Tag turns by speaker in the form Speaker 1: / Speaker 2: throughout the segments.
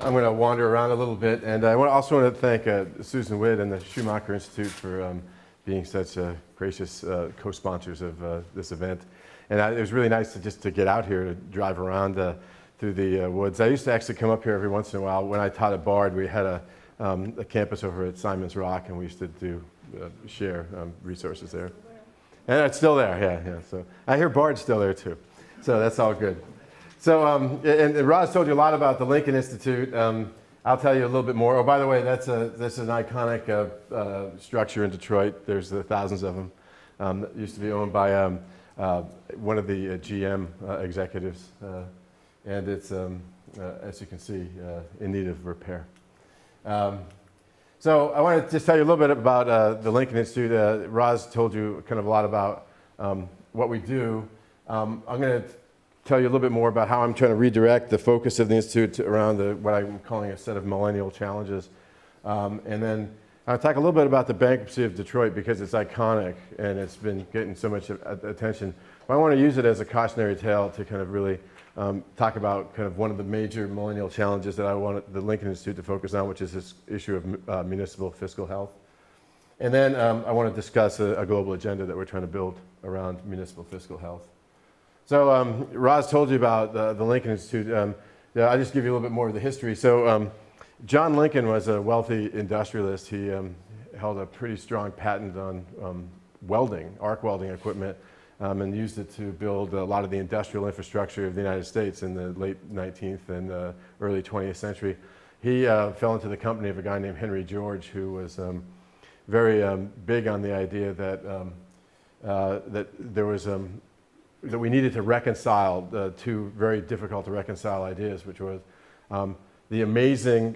Speaker 1: I'm going to wander around a little bit, and I also want to thank Susan Witt and the Schumacher Institute for being such gracious co-sponsors of this event. And it was really nice to get out here to drive around through the woods. I used to actually come up here every once in a while. When I taught at Bard, we had a campus over at Simon's Rock, and we used to share resources there. And it's still there, yeah. So I hear Bard's still there too. So that's all good. So, and Roz told you a lot about the Lincoln Institute. I'll tell you a little bit more. Oh, by the way, that's an iconic structure in Detroit. There's thousands of them. It used to be owned by one of the GM executives. And it's, as you can see, in need of repair. So I want to just tell you a little bit about the Lincoln Institute. Roz told you kind of a lot about what we do. I'm going to tell you a little bit more about how I'm trying to redirect the focus of the Institute around what I'm calling a set of millennial challenges. And then I'll talk a little bit about the bankruptcy of Detroit because it's iconic and it's been getting so much attention. But I want to use it as a cautionary tale to kind of really talk about kind of one of the major millennial challenges that I want the Lincoln Institute to focus on, which is this issue of municipal fiscal health. And then I want to discuss a global agenda that we're trying to build around municipal fiscal health. So Roz told you about the Lincoln Institute. I'll just give you a little bit more of the history. So John Lincoln was a wealthy industrialist. He held a pretty strong patent on welding, arc welding equipment, and used it to build a lot of the industrial infrastructure of the United States in the late 19th and early 20th century. He fell into the company of a guy named Henry George, who was very big on the idea that that we needed to reconcile two very difficult to reconcile ideas, which was the amazing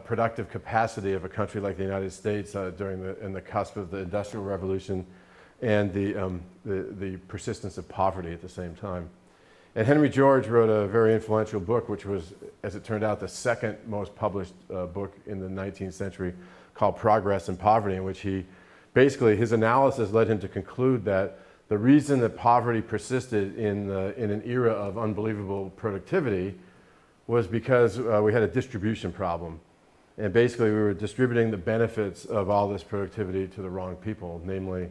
Speaker 1: productive capacity of a country like the United States in the cusp of the Industrial Revolution, and the persistence of poverty at the same time. And Henry George wrote a very influential book, which was, as it turned out, the second most published book in the 19th century, called Progress and Poverty, in which his analysis led him to conclude that the reason that poverty persisted in an era of unbelievable productivity was because we had a distribution problem. And basically we were distributing the benefits of all this productivity to the wrong people, namely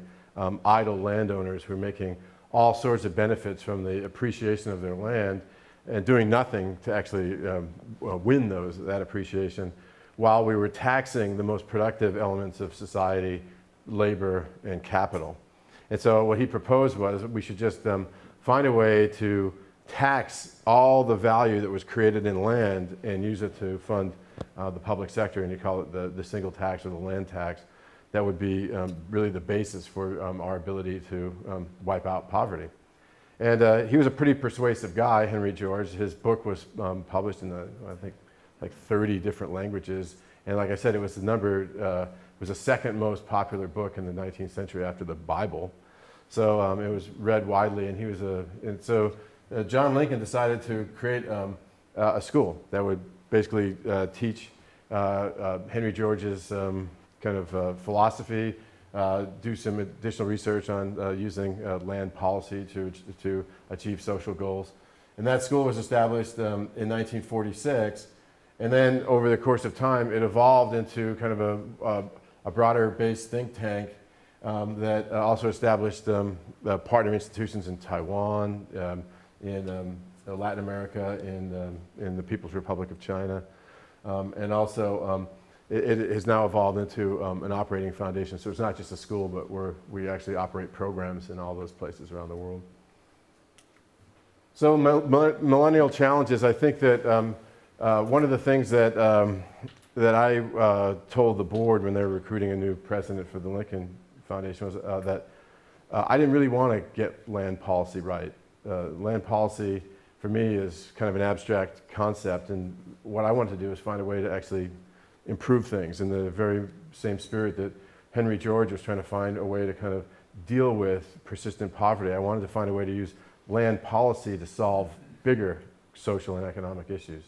Speaker 1: idle landowners who were making all sorts of benefits from the appreciation of their land and doing nothing to actually win that appreciation, while we were taxing the most productive elements of society, labor and capital. And so what he proposed was we should just find a way to tax all the value that was created in land and use it to fund the public sector, and you call it the single tax or the land tax. That would be really the basis for our ability to wipe out poverty. And he was a pretty persuasive guy, Henry George. His book was published in, I think, like 30 different languages. And like I said, it was the second most popular book in the 19th century after the Bible. So it was read widely, and so John Lincoln decided to create a school that would basically teach Henry George's kind of philosophy, do some additional research on using land policy to achieve social goals. And that school was established in 1946, and then over the course of time it evolved into kind of a broader based think tank that also established partner institutions in Taiwan, in Latin America, in the People's Republic of China, and also it has now evolved into an operating foundation. So it's not just a school, but we actually operate programs in all those places around the world. So millennial challenges, I think that one of the things that I told the board when they were recruiting a new president for the Lincoln Foundation was that I didn't really want to get land policy right. Land policy for me is kind of an abstract concept, and what I wanted to do is find a way to actually improve things in the very same spirit that Henry George was trying to find a way to kind of deal with persistent poverty. I wanted to find a way to use land policy to solve bigger social and economic issues.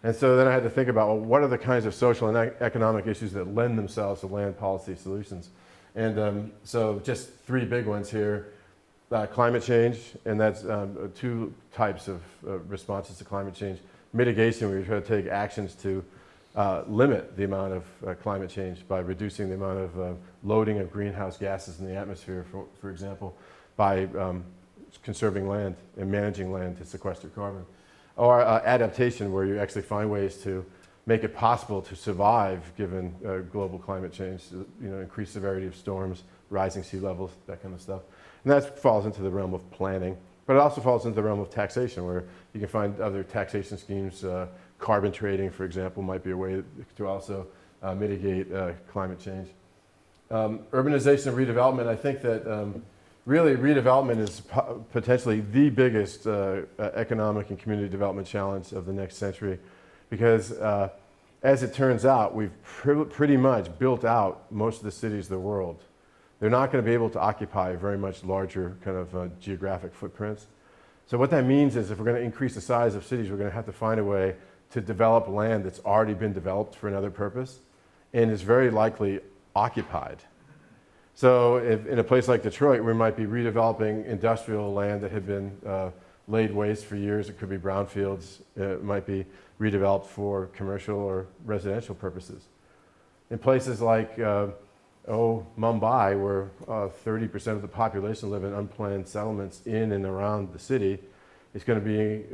Speaker 1: And so then I had to think about, well, what are the kinds of social and economic issues that lend themselves to land policy solutions? And so just three big ones here. Climate change, and that's two types of responses to climate change. mitigation, where you try to take actions to limit the amount of climate change by reducing the amount of loading of greenhouse gases in the atmosphere, for example, by conserving land and managing land to sequester carbon. Or adaptation, where you actually find ways to make it possible to survive given global climate change, increased severity of storms, rising sea levels, that kind of stuff. And that falls into the realm of planning, but it also falls into the realm of taxation, where you can find other taxation schemes. Carbon trading, for example, might be a way to also mitigate climate change. Urbanization and redevelopment, I think that really redevelopment is potentially the biggest economic and community development challenge of the next century, because as it turns out, we've pretty much built out most of the cities of the world. They're not going to be able to occupy very much larger kind of geographic footprints. So what that means is if we're going to increase the size of cities, we're going to have to find a way to develop land that's already been developed for another purpose and is very likely occupied. So if in a place like Detroit, we might be redeveloping industrial land that had been laid waste for years. It could be brownfields. It might be redeveloped for commercial or residential purposes. In places like Mumbai, where 30% of the population live in unplanned settlements in and around the city, it's going to be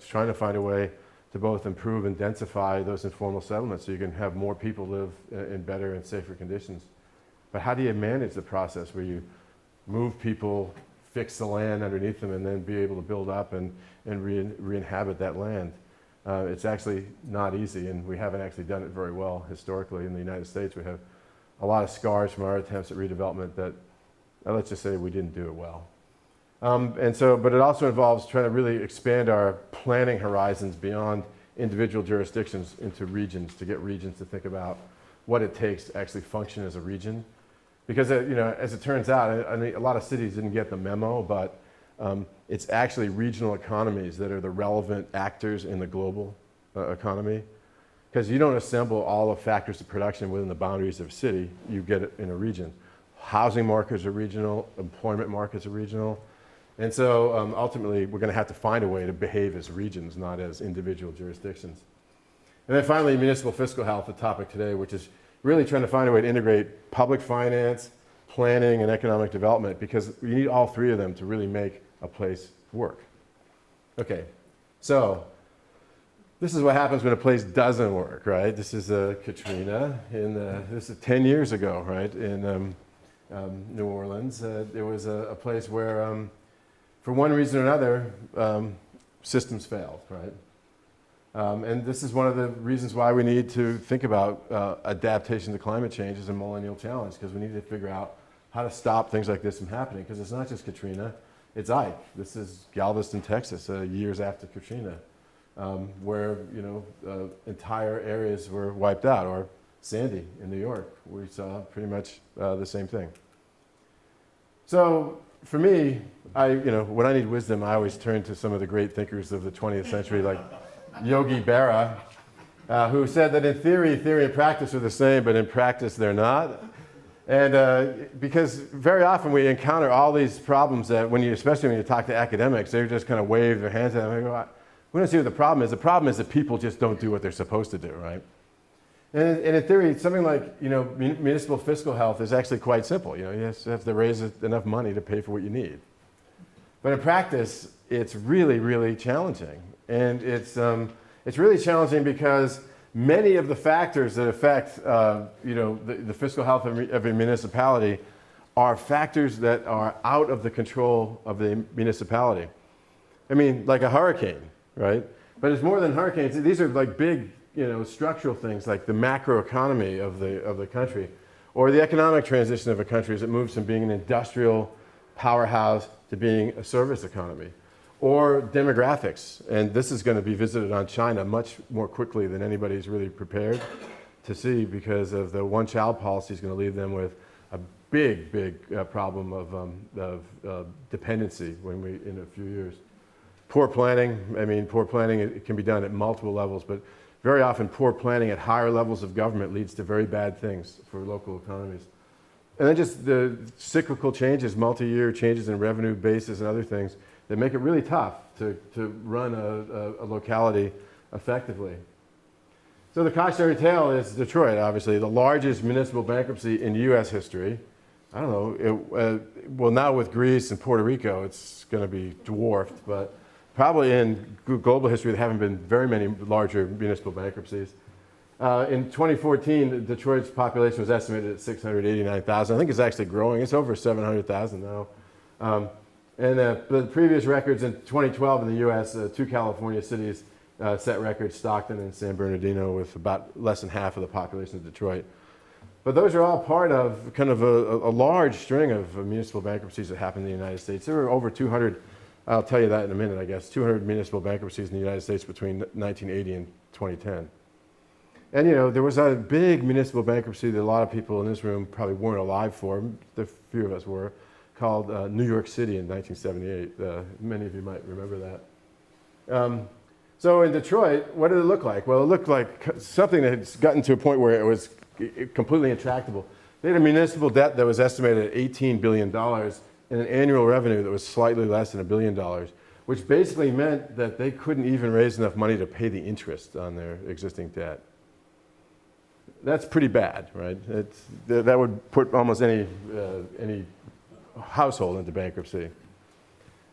Speaker 1: trying to find a way to both improve and densify those informal settlements so you can have more people live in better and safer conditions. But how do you manage the process where you move people, fix the land underneath them, and then be able to build up and re-inhabit that land? It's actually not easy, and we haven't actually done it very well historically in the United States. We have a lot of scars from our attempts at redevelopment that, let's just say, we didn't do it well. But it also involves trying to really expand our planning horizons beyond individual jurisdictions into regions, to get regions to think about what it takes to actually function as a region. Because as it turns out, I mean, a lot of cities didn't get the memo, but it's actually regional economies that are the relevant actors in the global economy. Because you don't assemble all the factors of production within the boundaries of a city, you get it in a region. Housing markets are regional, employment markets are regional. And so ultimately, we're going to have to find a way to behave as regions, not as individual jurisdictions. And then finally, municipal fiscal health, the topic today, which is really trying to find a way to integrate public finance, planning, and economic development, because we need all three of them to really make a place work. Okay, so this is what happens when a place doesn't work, right? This is Katrina, this is 10 years ago, right, in New Orleans. There was a place where, for one reason or another, systems failed, right? And this is one of the reasons why we need to think about adaptation to climate change as a millennial challenge, because we need to figure out how to stop things like this from happening, because it's not just Katrina, it's Ike. This is Galveston, Texas, years after Katrina, where entire areas were wiped out, or Sandy in New York, we saw pretty much the same thing. So for me, when I need wisdom, I always turn to some of the great thinkers of the 20th century, like Yogi Berra, who said that in theory and practice are the same, but in practice they're not. And because very often we encounter all these problems that especially when you talk to academics, they just kind of wave their hands at them and go, we don't see what the problem is. The problem is that people just don't do what they're supposed to do, right? And in theory, something like municipal fiscal health is actually quite simple. You just have to raise enough money to pay for what you need. But in practice, it's really, really challenging. And it's really challenging because many of the factors that affect the fiscal health of a municipality are factors that are out of the control of the municipality. I mean, like a hurricane, right? But it's more than hurricanes. These are like big, structural things, like the macroeconomy of the country, or the economic transition of a country as it moves from being an industrial powerhouse to being a service economy. Or demographics, and this is going to be visited on China much more quickly than anybody's really prepared to see, because of the one-child policy is going to leave them with a big problem of dependency in a few years. Poor planning, it can be done at multiple levels, but very often poor planning at higher levels of government leads to very bad things for local economies. And then just the cyclical changes, multi-year changes in revenue bases and other things that make it really tough to run a locality effectively. So the cautionary tale is Detroit, obviously, the largest municipal bankruptcy in U.S. history. I don't know, well, now with Greece and Puerto Rico, it's going to be dwarfed, but probably in global history, there haven't been very many larger municipal bankruptcies. In 2014, Detroit's population was estimated at 689,000. I think it's actually growing. It's over 700,000 now. The previous records in 2012 in the U.S., two California cities set records, Stockton and San Bernardino, with about less than half of the population of Detroit. But those are all part of kind of a large string of municipal bankruptcies that happened in the United States. There were over 200, I'll tell you that in a minute, I guess, 200 municipal bankruptcies in the United States between 1980 and 2010. And you know, there was a big municipal bankruptcy that a lot of people in this room probably weren't alive for, a few of us were, called New York City in 1978. Many of you might remember that. So in Detroit, what did it look like? Well, it looked like something that had gotten to a point where it was completely intractable. They had a municipal debt that was estimated at $18 billion and an annual revenue that was slightly less than $1 billion, which basically meant that they couldn't even raise enough money to pay the interest on their existing debt. That's pretty bad, right? That would put almost any household into bankruptcy.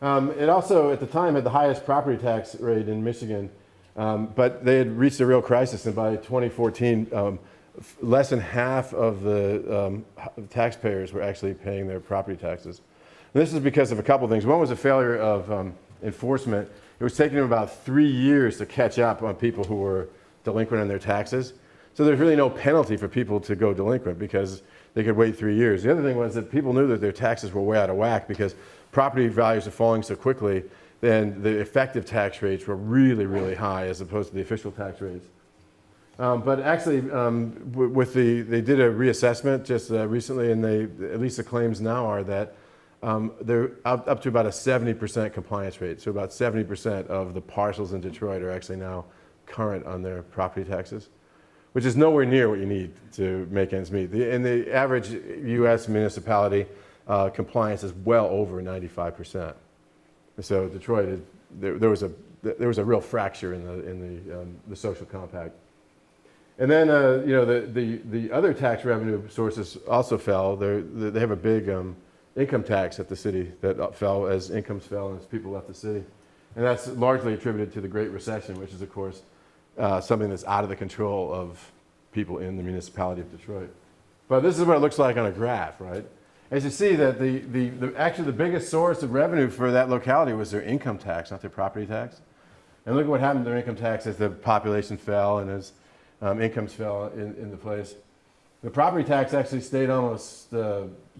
Speaker 1: It also, at the time, had the highest property tax rate in Michigan, but they had reached a real crisis, and by 2014, less than half of the taxpayers were actually paying their property taxes. And this is because of a couple things. One was a failure of enforcement. It was taking them about 3 years to catch up on people who were delinquent on their taxes. So there's really no penalty for people to go delinquent because they could wait 3 years. The other thing was that people knew that their taxes were way out of whack because property values are falling so quickly, then the effective tax rates were really, really high as opposed to the official tax rates. But actually, they did a reassessment just recently, and at least the claims now are that they're up to about a 70% compliance rate. So about 70% of the parcels in Detroit are actually now current on their property taxes, which is nowhere near what you need to make ends meet. In the average U.S. municipality, compliance is well over 95%. So Detroit, there was a real fracture in the social compact. And then you know, the other tax revenue sources also fell. They have a big income tax at the city that fell as incomes fell and as people left the city, and that's largely attributed to the Great Recession, which is of course something that's out of the control of people in the municipality of Detroit. But this is what it looks like on a graph, right? As you see that actually the biggest source of revenue for that locality was their income tax, not their property tax. And look at what happened to their income tax as the population fell and as incomes fell in the place. The property tax actually stayed almost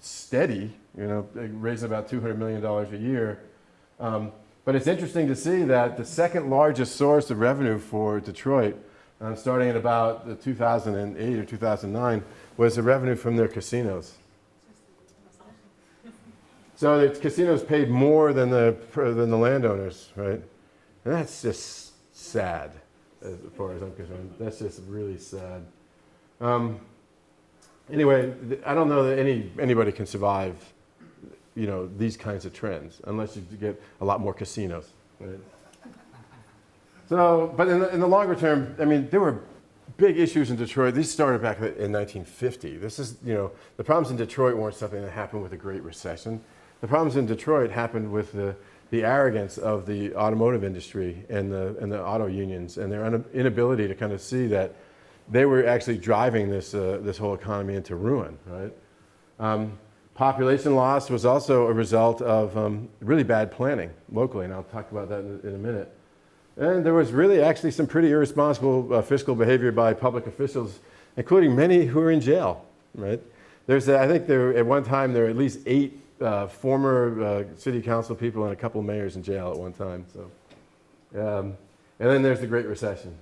Speaker 1: steady, you know, raising about $200 million a year. But it's interesting to see that the second largest source of revenue for Detroit, starting at about 2008 or 2009, was the revenue from their casinos. So the casinos paid more than the landowners, right? And that's just sad, as far as I'm concerned. That's just really sad. Anyway, I don't know that anybody can survive, you know, these kinds of trends unless you get a lot more casinos, right? So, but in the longer term, I mean, there were big issues in Detroit. These started back in 1950. This is, you know, the problems in Detroit weren't something that happened with the Great Recession. The problems in Detroit happened with the arrogance of the automotive industry and the auto unions and their inability to kind of see that they were actually driving this whole economy into ruin, right? Population loss was also a result of really bad planning locally, and I'll talk about that in a minute. And there was really actually some pretty irresponsible fiscal behavior by public officials, including many who are in jail, right? I think at one time there were at least 8 former city council people and a couple of mayors in jail at one time. So, and then there's the Great Recession.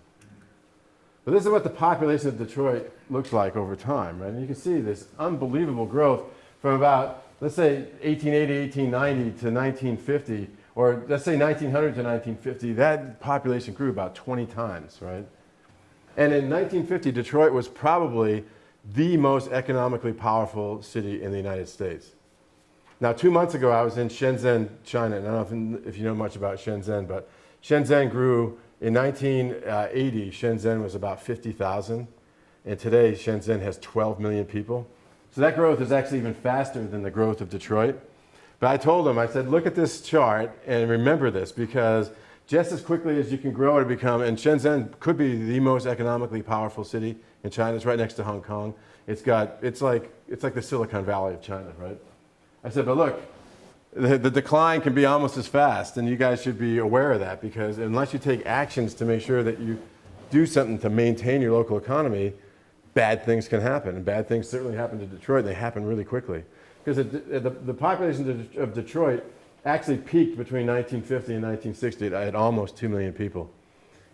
Speaker 1: But this is what the population of Detroit looks like over time, right? And you can see this unbelievable growth from about, let's say, 1880, 1890 to 1950, or let's say 1900 to 1950, that population grew about 20 times, right? And in 1950, Detroit was probably the most economically powerful city in the United States. Now, 2 months ago, I was in Shenzhen, China, and I don't know if you know much about Shenzhen, but Shenzhen grew In 1980, Shenzhen was about 50,000, and today Shenzhen has 12 million people. So that growth is actually even faster than the growth of Detroit. But I told them, I said, look at this chart and remember this, because just as quickly as you can grow to become, and Shenzhen could be the most economically powerful city in China. It's right next to Hong Kong. It's like the Silicon Valley of China, right? I said, but look, the decline can be almost as fast, and you guys should be aware of that, because unless you take actions to make sure that you do something to maintain your local economy, bad things can happen. And bad things certainly happen to Detroit, and they happen really quickly. Because the population of Detroit actually peaked between 1950 and 1960 at almost 2 million people.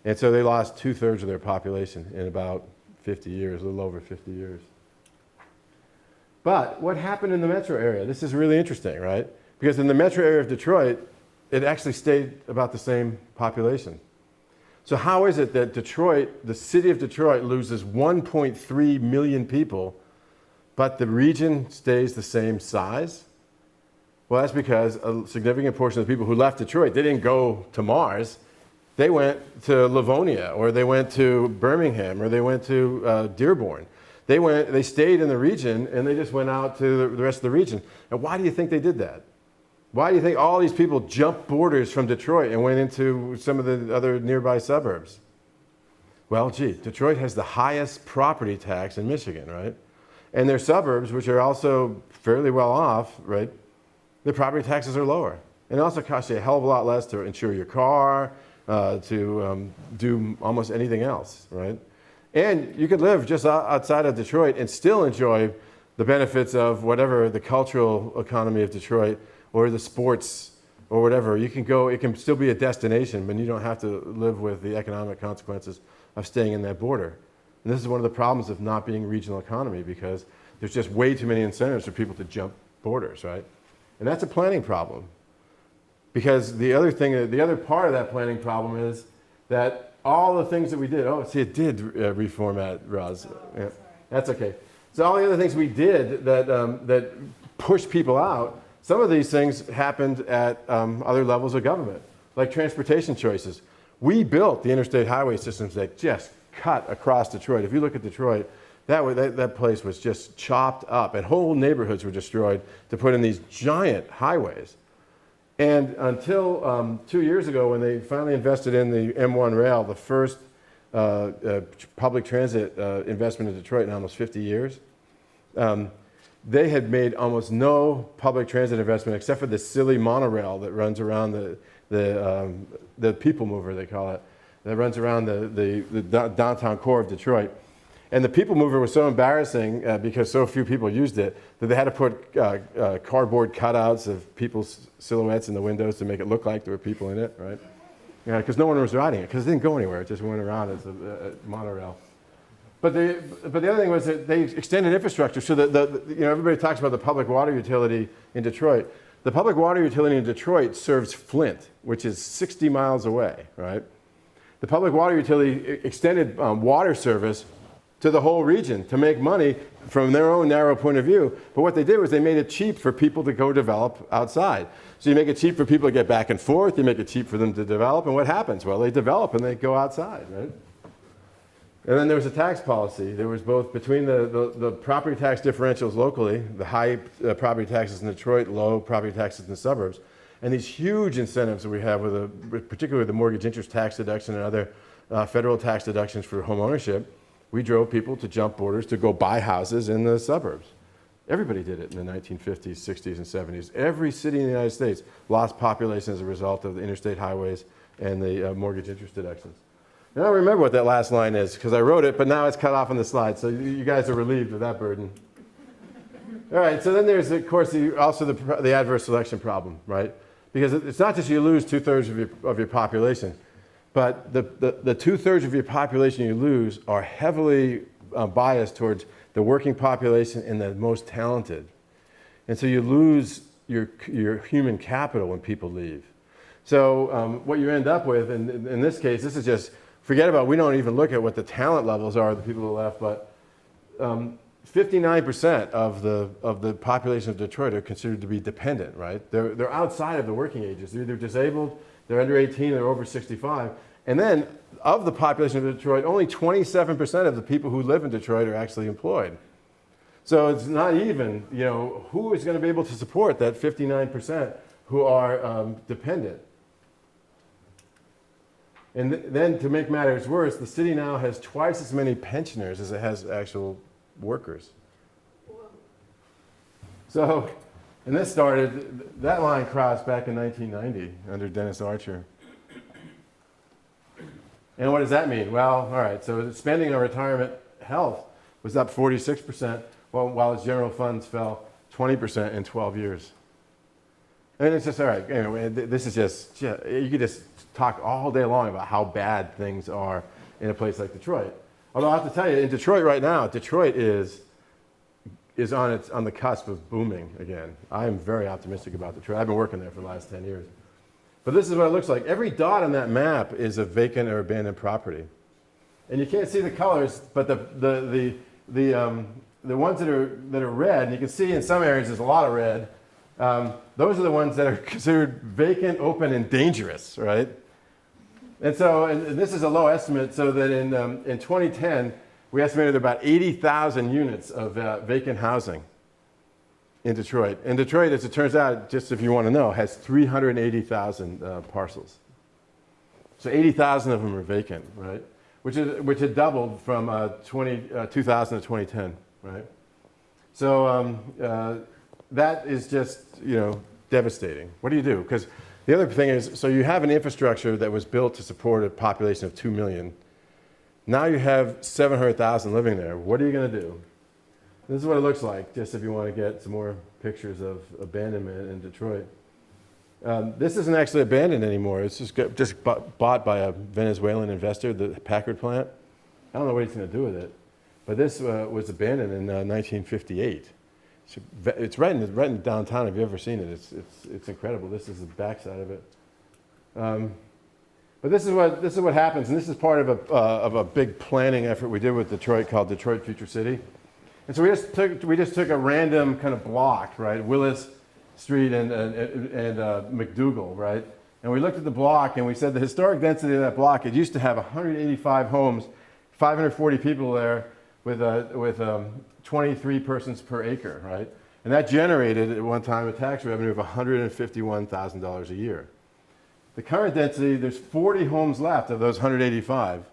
Speaker 1: And so they lost 2/3 of their population in about 50 years, a little over 50 years. But what happened in the metro area? This is really interesting, right? Because in the metro area of Detroit, it actually stayed about the same population. So how is it that Detroit, the city of Detroit, loses 1.3 million people, but the region stays the same size? Well, that's because a significant portion of the people who left Detroit, they didn't go to Mars. They went to Livonia, or they went to Birmingham, or they went to Dearborn. They stayed in the region, and they just went out to the rest of the region. And why do you think they did that? Why do you think all these people jumped borders from Detroit and went into some of the other nearby suburbs? Well, gee, Detroit has the highest property tax in Michigan, right? And their suburbs, which are also fairly well off, right? The property taxes are lower. And it also costs you a hell of a lot less to insure your car, to do almost anything else, right? And you could live just outside of Detroit and still enjoy the benefits of whatever the cultural economy of Detroit or the sports or whatever. You can go, it can still be a destination, but you don't have to live with the economic consequences of staying in that border. And this is one of the problems of not being a regional economy, because there's just way too many incentives for people to jump borders, right? And that's a planning problem. Because the other part of that planning problem is that all the things that we did, oh, see, it did reformat, Roz. Yeah, that's okay. So all the other things we did that pushed people out, some of these things happened at other levels of government, like transportation choices. We built the interstate highway systems that just cut across Detroit. If you look at Detroit, that place was just chopped up, and whole neighborhoods were destroyed to put in these giant highways. And until 2 years ago, when they finally invested in the M1 rail, the first public transit investment in Detroit in almost 50 years, they had made almost no public transit investment except for this silly monorail that runs around the people mover, they call it, that runs around the downtown core of Detroit. And the people mover was so embarrassing because so few people used it that they had to put cardboard cutouts of people's silhouettes in the windows to make it look like there were people in it, right? Yeah, because no one was riding it, because it didn't go anywhere. It just went around as a monorail. But the other thing was that they extended infrastructure so that everybody talks about the public water utility in Detroit. The public water utility in Detroit serves Flint, which is 60 miles away, right? The public water utility extended water service to the whole region to make money from their own narrow point of view. But what they did was they made it cheap for people to go develop outside. So you make it cheap for people to get back and forth, you make it cheap for them to develop, and what happens? Well, they develop and they go outside, right? And then there was a tax policy. There was both between the property tax differentials locally, the high property taxes in Detroit, low property taxes in the suburbs, and these huge incentives that we have with particularly the mortgage interest tax deduction and other federal tax deductions for home ownership. We drove people to jump borders to go buy houses in the suburbs. Everybody did it in the 1950s, 60s, and 70s. Every city in the United States lost population as a result of the interstate highways and the mortgage interest deductions. And I don't remember what that last line is because I wrote it, but now it's cut off on the slide, so you guys are relieved of that burden. All right, so then there's, of course, also the adverse selection problem, right? Because it's not just you lose 2/3 of your population, but the 2/3 of your population you lose are heavily biased towards the working population and the most talented. And so you lose your human capital when people leave. So what you end up with, and in this case, this is just, forget about, we don't even look at what the talent levels are of the people who left, but 59% of the population of Detroit are considered to be dependent, right? They're outside of the working ages. They're either disabled, they're under 18, they're over 65, And then of the population of Detroit, only 27% of the people who live in Detroit are actually employed. So it's not even, who is going to be able to support that 59% who are dependent. And then to make matters worse, the city now has twice as many pensioners as it has actual workers. So, and this started, that line crossed back in 1990 under Dennis Archer. And what does that mean? Well, all right, so spending on retirement health was up 46%, while its general funds fell 20% in 12 years. And it's just, all right, anyway, this is just, you could just talk all day long about how bad things are in a place like Detroit. Although I have to tell you, in Detroit right now, Detroit is on the cusp of booming again. I am very optimistic about Detroit. I've been working there for the last 10 years. But this is what it looks like. Every dot on that map is a vacant or abandoned property. And you can't see the colors, but the ones that are red, and you can see in some areas there's a lot of red, those are the ones that are considered vacant, open, and dangerous, right? And so, and this is a low estimate, so that in 2010, we estimated about 80,000 units of vacant housing in Detroit. And Detroit, as it turns out, just if you want to know, has 380,000 parcels. So 80,000 of them are vacant, right? Which had doubled from 2000 to 2010, right? So that is just, devastating. What do you do? Because the other thing is, so you have an infrastructure that was built to support a population of 2 million. Now you have 700,000 living there. What are you going to do? This is what it looks like, just if you want to get some more pictures of abandonment in Detroit. This isn't actually abandoned anymore. It's just bought by a Venezuelan investor, the Packard plant. I don't know what he's going to do with it. But this was abandoned in 1958. It's right in downtown. Have you ever seen it? It's incredible. This is the backside of it. But this is what happens, and this is part of a big planning effort we did with Detroit called Detroit Future City. And so we just took a random kind of block, right, Willis Street and McDougal, right, and we looked at the block and we said the historic density of that block. It used to have 185 homes, 540 people there, with 23 persons per acre, right, and that generated at one time a tax revenue of $151,000 a year. The current density, there's 40 homes left of those 185.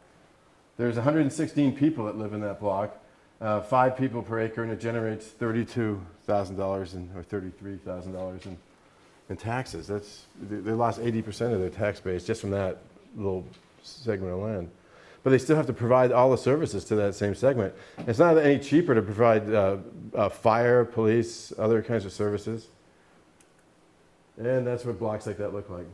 Speaker 1: There's 116 people that live in that block, 5 people per acre, and it generates $32,000 or $33,000 in taxes. They lost 80% of their tax base just from that little segment of land. But they still have to provide all the services to that same segment. It's not any cheaper to provide fire, police, other kinds of services. And that's what blocks like that look like.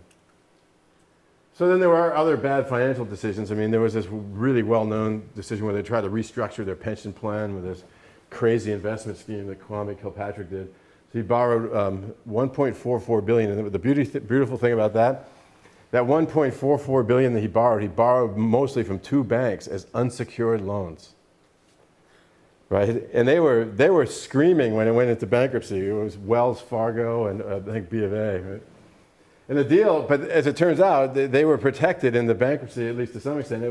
Speaker 1: So then there were other bad financial decisions. I mean, there was this really well-known decision where they tried to restructure their pension plan with this crazy investment scheme that Kwame Kilpatrick did. So he borrowed $1.44 billion. And the beautiful thing about that $1.44 billion that he borrowed mostly from 2 banks as unsecured loans. Right? And they were screaming when it went into bankruptcy. It was Wells Fargo and I think B of A, right? And the deal, but as it turns out, they were protected in the bankruptcy, at least to some extent. It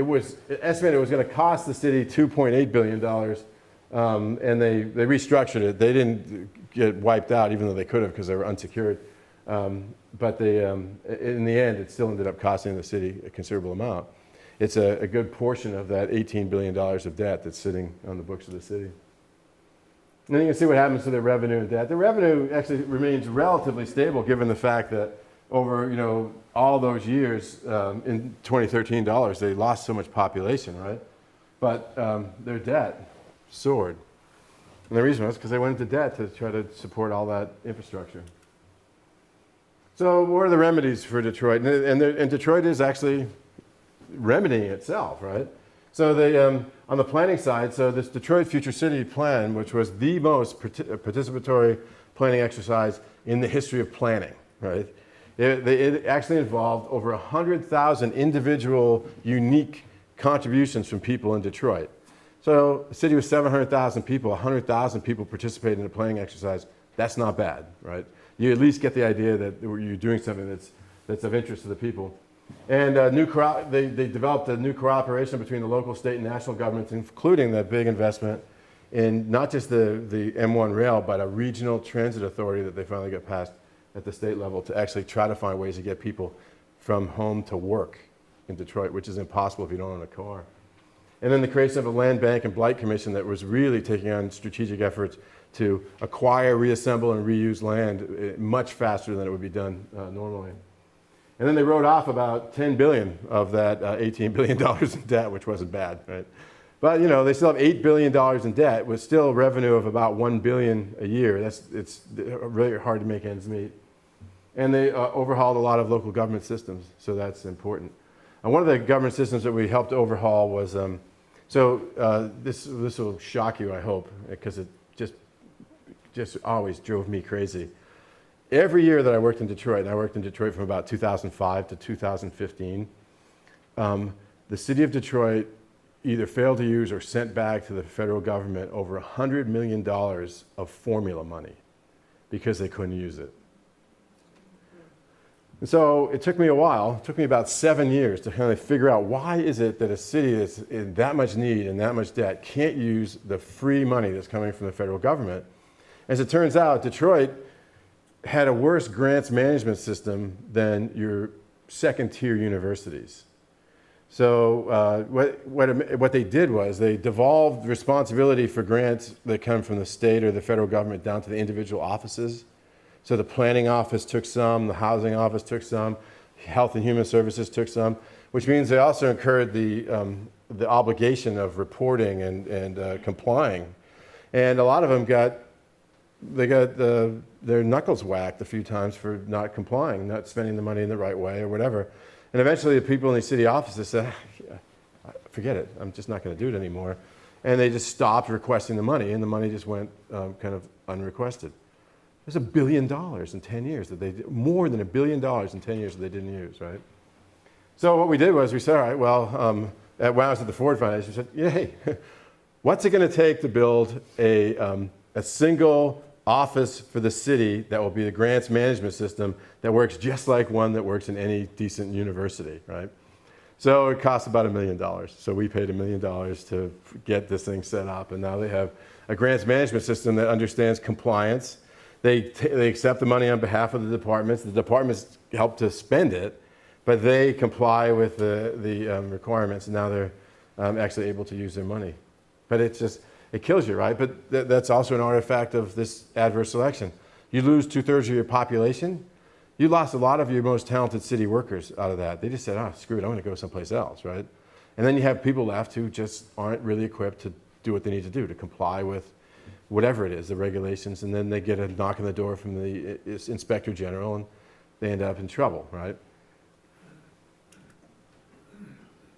Speaker 1: was estimated it was going to cost the city $2.8 billion, and they restructured it. They didn't get wiped out, even though they could have because they were unsecured. But in the end, it still ended up costing the city a considerable amount. It's a good portion of that $18 billion of debt that's sitting on the books of the city. And then you can see what happens to their revenue and debt. The revenue actually remains relatively stable given the fact that over all those years in 2013 dollars, they lost so much population, right? But their debt soared. And the reason was because they went into debt to try to support all that infrastructure. So what are the remedies for Detroit? And Detroit is actually remedying itself, right? So they, on the planning side, so this Detroit Future City plan, which was the most participatory planning exercise in the history of planning, right? It actually involved over 100,000 individual unique contributions from people in Detroit. So a city with 700,000 people, 100,000 people participate in a planning exercise. That's not bad, right? You at least get the idea that you're doing something that's of interest to the people. And they developed a new cooperation between the local, state, and national governments, including that big investment in not just the M1 rail, but a regional transit authority that they finally got passed at the state level to actually try to find ways to get people from home to work in Detroit, which is impossible if you don't own a car. And then the creation of a land bank and blight commission that was really taking on strategic efforts to acquire, reassemble, and reuse land much faster than it would be done normally. And then they wrote off about $10 billion of that $18 billion in debt, which wasn't bad, right? But they still have $8 billion in debt with still revenue of about $1 billion a year. It's really hard to make ends meet. And they overhauled a lot of local government systems, so that's important. And one of the government systems that we helped overhaul was, this will shock you, I hope, because it just always drove me crazy. Every year that I worked in Detroit, and I worked in Detroit from about 2005 to 2015, the city of Detroit either failed to use or sent back to the federal government over $100 million of formula money because they couldn't use it. And so it took me a while, it took me about 7 years to kind of figure out why is it that a city that's in that much need and that much debt can't use the free money that's coming from the federal government. As it turns out, Detroit had a worse grants management system than your second-tier universities. So what they did was they devolved responsibility for grants that come from the state or the federal government down to the individual offices. So the planning office took some, the housing office took some, health and human services took some, which means they also incurred the obligation of reporting and complying. And a lot of them got their knuckles whacked a few times for not complying, not spending the money in the right way or whatever. And eventually the people in the city offices said, forget it, I'm just not going to do it anymore. And they just stopped requesting the money, and the money just went kind of unrequested. There's $1 billion in 10 years that they did, more than $1 billion in 10 years that they didn't use, right? So what we did was we said, all right, well, when I was at the Ford Foundation, we said, yeah, hey, what's it going to take to build a single office for the city that will be the grants management system that works just like one that works in any decent university, right? So it cost about $1 million. So we paid $1 million to get this thing set up, and now they have a grants management system that understands compliance. They accept the money on behalf of the departments. The departments help to spend it, but they comply with the requirements, and now they're actually able to use their money. But it kills you, right? But that's also an artifact of this adverse selection. You lose 2/3 of your population. You lost a lot of your most talented city workers out of that. They just said, oh, screw it, I'm going to go someplace else, right? And then you have people left who just aren't really equipped to do what they need to do, to comply with whatever it is, the regulations, and then they get a knock on the door from the inspector general, and they end up in trouble, right?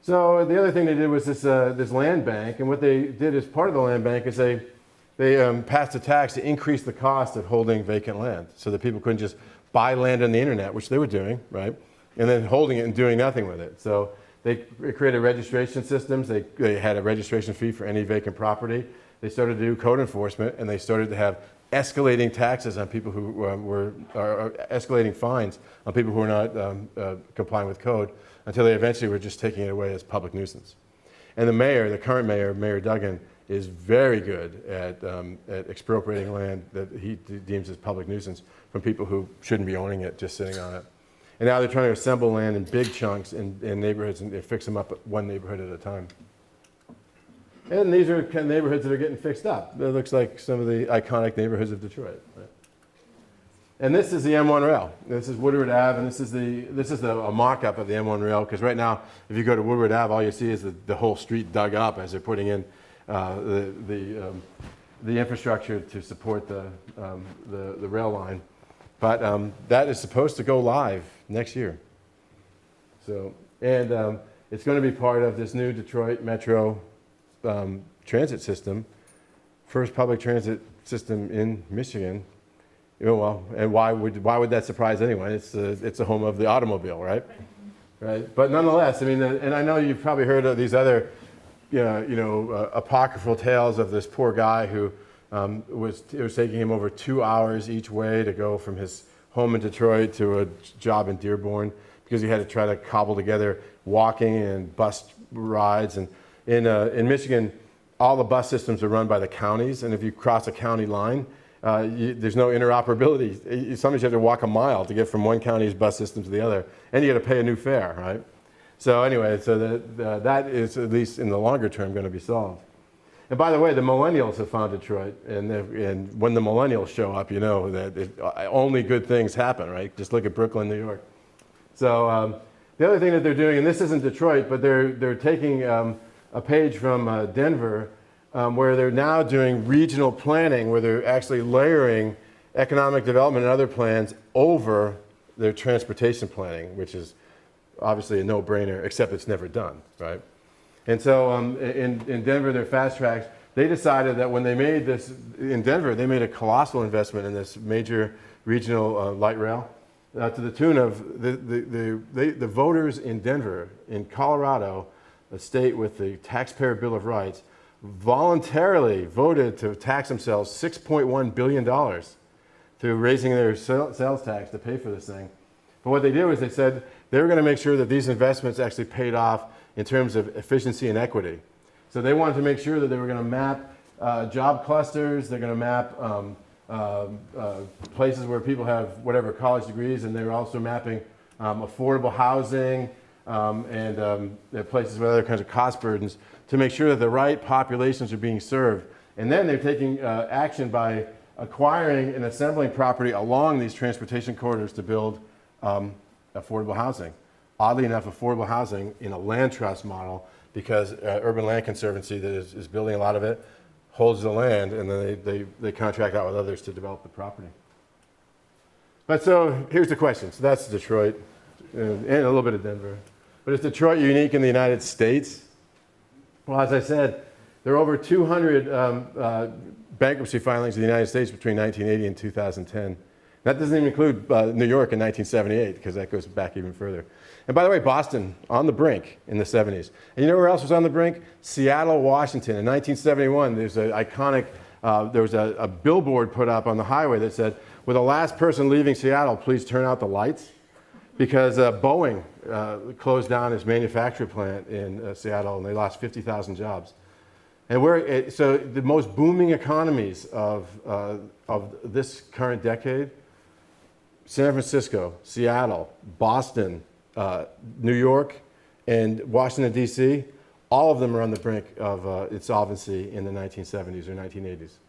Speaker 1: So the other thing they did was this land bank, and what they did as part of the land bank is they passed a tax to increase the cost of holding vacant land, so that people couldn't just buy land on the internet, which they were doing, right? And then holding it and doing nothing with it. So they created registration systems. They had a registration fee for any vacant property. They started to do code enforcement, and they started to have escalating taxes on people who or escalating fines on people who were not complying with code, until they eventually were just taking it away as public nuisance. And the mayor, the current mayor, Mayor Duggan, is very good at expropriating land that he deems as public nuisance from people who shouldn't be owning it, just sitting on it. And now they're trying to assemble land in big chunks in neighborhoods, and they fix them up one neighborhood at a time. And these are kind of neighborhoods that are getting fixed up. That looks like some of the iconic neighborhoods of Detroit. Right? And this is the M1 rail. This is Woodward Ave, and this is a mock-up of the M1 rail, because right now, if you go to Woodward Ave, all you see is the whole street dug up as they're putting in the infrastructure to support the rail line. But that is supposed to go live next year. So, and it's going to be part of this new Detroit Metro transit system, first public transit system in Michigan. Well, and why would that surprise anyone? It's the home of the automobile, right? Right. But nonetheless, I mean, and I know you've probably heard of these other, apocryphal tales of this poor guy who it was taking him over 2 hours each way to go from his home in Detroit to a job in Dearborn, because you had to try to cobble together walking and bus rides. And in Michigan, all the bus systems are run by the counties, and if you cross a county line, there's no interoperability. Sometimes you have to walk a mile to get from one county's bus system to the other, and you got to pay a new fare, right? So anyway, so that is, at least in the longer term, going to be solved. And by the way, the millennials have found Detroit, and when the millennials show up, you know that only good things happen, right? Just look at Brooklyn, New York. So the other thing that they're doing, and this isn't Detroit, but they're taking a page from Denver, where they're now doing regional planning, where they're actually layering economic development and other plans over their transportation planning, which is obviously a no-brainer, except it's never done, right? And so in Denver, their fast tracks, they decided that when they made this, in Denver, they made a colossal investment in this major regional light rail to the tune of the voters in Denver, in Colorado, a state with the taxpayer Bill of Rights, voluntarily voted to tax themselves $6.1 billion through raising their sales tax to pay for this thing. But what they did was they said they were going to make sure that these investments actually paid off in terms of efficiency and equity. So they wanted to make sure that they were going to map job clusters, they're going to map places where people have whatever college degrees, and they were also mapping affordable housing and places with other kinds of cost burdens to make sure that the right populations are being served. And then they're taking action by acquiring and assembling property along these transportation corridors to build affordable housing. Oddly enough, affordable housing in a land trust model, because Urban Land Conservancy that is building a lot of it holds the land, and then they contract out with others to develop the property. But so here's the question. So that's Detroit and a little bit of Denver. But is Detroit unique in the United States? Well, as I said, there are over 200 bankruptcy filings in the United States between 1980 and 2010. That doesn't even include New York in 1978, because that goes back even further. And by the way, Boston, on the brink in the 70s. And you know where else was on the brink? Seattle, Washington. In 1971, there's an iconic, there was a billboard put up on the highway that said, "With the last person leaving Seattle, please turn out the lights." Because Boeing closed down its manufacturing plant in Seattle, and they lost 50,000 jobs. And so the most booming economies of this current decade, San Francisco, Seattle, Boston, New York, and Washington, D.C., all of them are on the brink of insolvency in the 1970s or 1980s.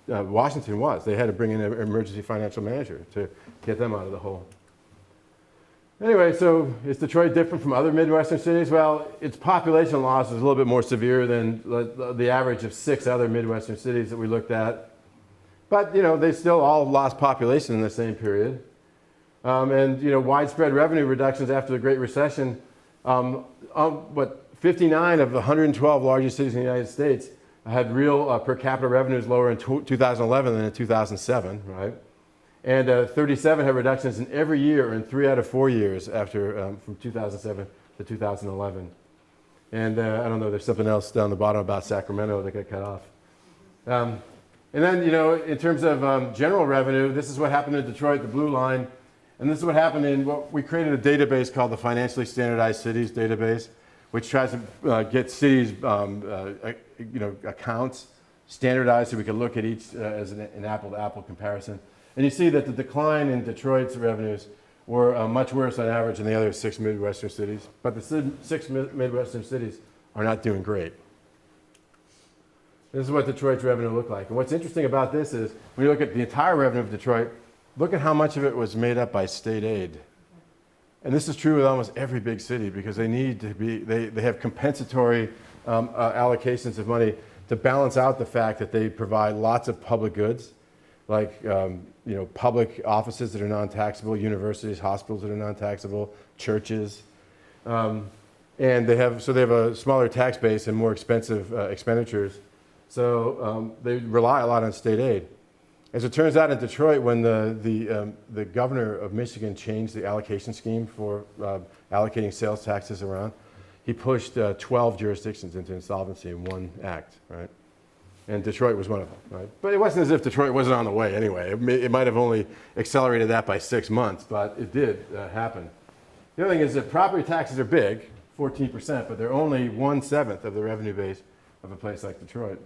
Speaker 1: Washington was. They had to bring in an emergency financial manager to get them out of the hole. Anyway, so is Detroit different from other Midwestern cities? Well, its population loss is a little bit more severe than the average of 6 other Midwestern cities that we looked at. But, you know, they still all lost population in the same period. And, you know, widespread revenue reductions after the Great Recession. 59 of the 112 largest cities in the United States had real per capita revenues lower in 2011 than in 2007, right? And 37 had reductions in every year in 3 out of 4 years after from 2007 to 2011. And I don't know, there's something else down the bottom about Sacramento that got cut off. And then, you know, in terms of general revenue, this is what happened in Detroit, the blue line. And this is what happened in we created a database called the Financially Standardized Cities Database, which tries to get cities, you know, accounts standardized so we can look at each as an apple-to-apple comparison. And you see that the decline in Detroit's revenues were much worse on average than the other 6 Midwestern cities. But the 6 Midwestern cities are not doing great. This is what Detroit's revenue looked like. And what's interesting about this is when you look at the entire revenue of Detroit, look at how much of it was made up by state aid. And this is true with almost every big city because they need to be, they have compensatory allocations of money to balance out the fact that they provide lots of public goods, like you know, public offices that are non-taxable, universities, hospitals that are non-taxable, churches. And they have a smaller tax base and more expensive expenditures. So they rely a lot on state aid. As it turns out in Detroit, when the governor of Michigan changed the allocation scheme for allocating sales taxes around, he pushed 12 jurisdictions into insolvency in one act, right? And Detroit was one of them, right? But it wasn't as if Detroit wasn't on the way anyway. It might have only accelerated that by 6 months, but it did happen. The other thing is that property taxes are big, 14%, but they're only 1/7 of the revenue base of a place like Detroit.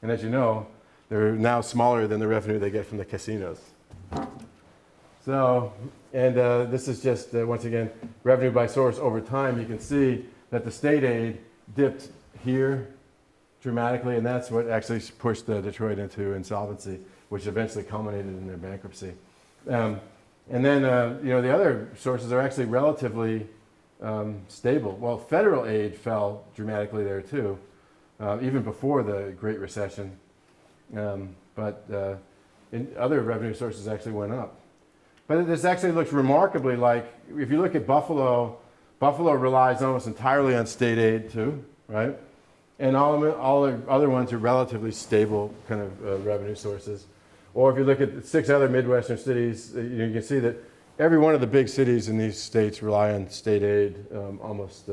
Speaker 1: And as you know, they're now smaller than the revenue they get from the casinos. So, and this is just, once again, revenue by source over time. You can see that the state aid dipped here dramatically, and that's what actually pushed Detroit into insolvency, which eventually culminated in their bankruptcy. And then, the other sources are actually relatively stable. Well, federal aid fell dramatically there too, even before the Great Recession. But other revenue sources actually went up. But this actually looks remarkably like, if you look at Buffalo, Buffalo relies almost entirely on state aid too, right? And all the other ones are relatively stable kind of revenue sources. Or if you look at 6 other Midwestern cities, you can see that every one of the big cities in these states rely on state aid almost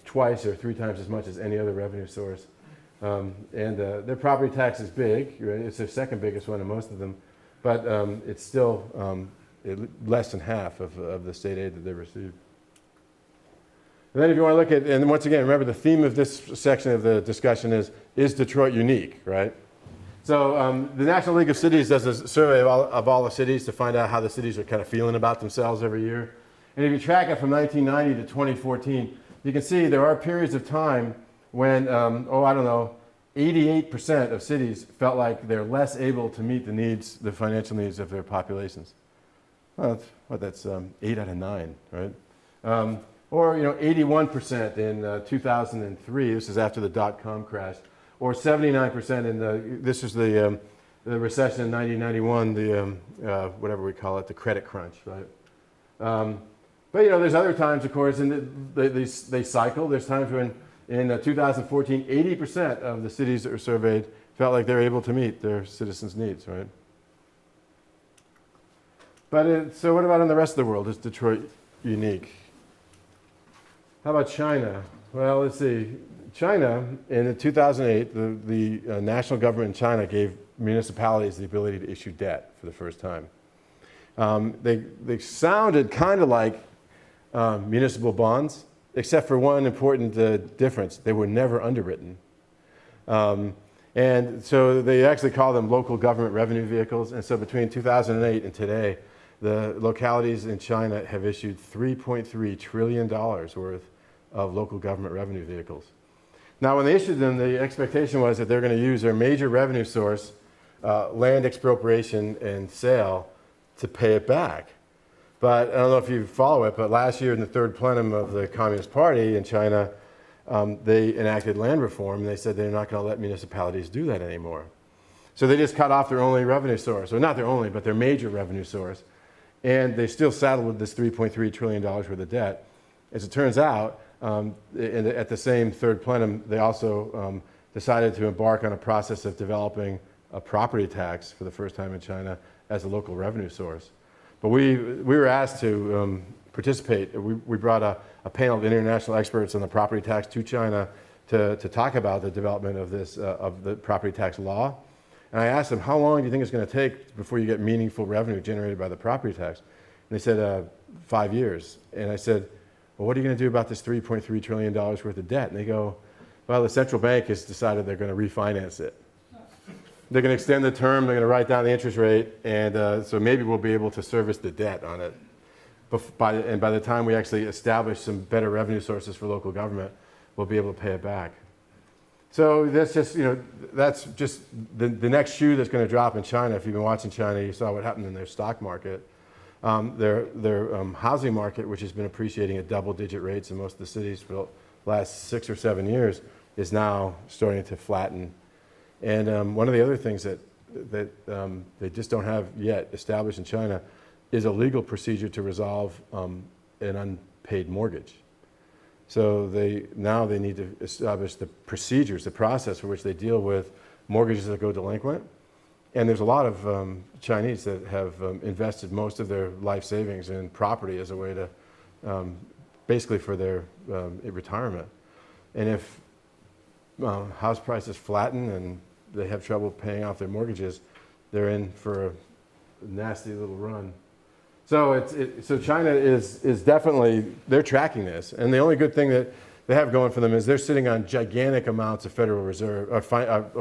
Speaker 1: twice or 3 times as much as any other revenue source. And their property tax is big, right? It's their second biggest one in most of them, but it's still less than half of the state aid that they receive. And then if you want to look at, and once again, remember the theme of this section of the discussion is Detroit unique, right? So the National League of Cities does a survey of all the cities to find out how the cities are kind of feeling about themselves every year. And if you track it from 1990 to 2014, you can see there are periods of time when, 88% of cities felt like they're less able to meet the financial needs of their populations. Well, that's 8 out of 9, right? Or 81% in 2003. This is after the dot-com crash. Or 79% this is the recession in 1991, whatever we call it, the credit crunch, right? But there's other times, of course, and they cycle. There's times when in 2014, 80% of the cities that were surveyed felt like they're able to meet their citizens' needs, right? But so what about in the rest of the world? Is Detroit unique? How about China? Well, let's see. China, in 2008, the national government in China gave municipalities the ability to issue debt for the first time. They sounded kind of like municipal bonds, except for one important difference. They were never underwritten. And so they actually call them local government revenue vehicles. And so between 2008 and today, the localities in China have issued $3.3 trillion worth of local government revenue vehicles. Now, when they issued them, the expectation was that they're going to use their major revenue source, land expropriation and sale, to pay it back. But I don't know if you follow it, but last year in the third plenum of the Communist Party in China, they enacted land reform, and they said they're not going to let municipalities do that anymore. So they just cut off their only revenue source, or not their only, but their major revenue source. And they still saddled with this $3.3 trillion worth of debt. As it turns out, at the same third plenum, they also decided to embark on a process of developing a property tax for the first time in China as a local revenue source. But we were asked to participate. We brought a panel of international experts on the property tax to China to talk about the development of the property tax law. And I asked them, how long do you think it's going to take before you get meaningful revenue generated by the property tax? And they said 5 years. And I said, well, what are you going to do about this $3.3 trillion worth of debt? And they go, well, the central bank has decided they're going to refinance it. They're going to extend the term, they're going to write down the interest rate, and so maybe we'll be able to service the debt on it. And by the time we actually establish some better revenue sources for local government, we'll be able to pay it back. So that's just the next shoe that's going to drop in China. If you've been watching China, you saw what happened in their stock market. Their housing market, which has been appreciating at double-digit rates in most of the cities for the last 6 or 7 years, is now starting to flatten. And one of the other things that they just don't have yet established in China is a legal procedure to resolve an unpaid mortgage. So they need to establish the procedures, the process for which they deal with mortgages that go delinquent. And there's a lot of Chinese that have invested most of their life savings in property as a way to, basically for their retirement. And if house prices flatten and they have trouble paying off their mortgages, they're in for a nasty little run. So China is definitely, they're tracking this. And the only good thing that they have going for them is they're sitting on gigantic amounts of Federal Reserve, or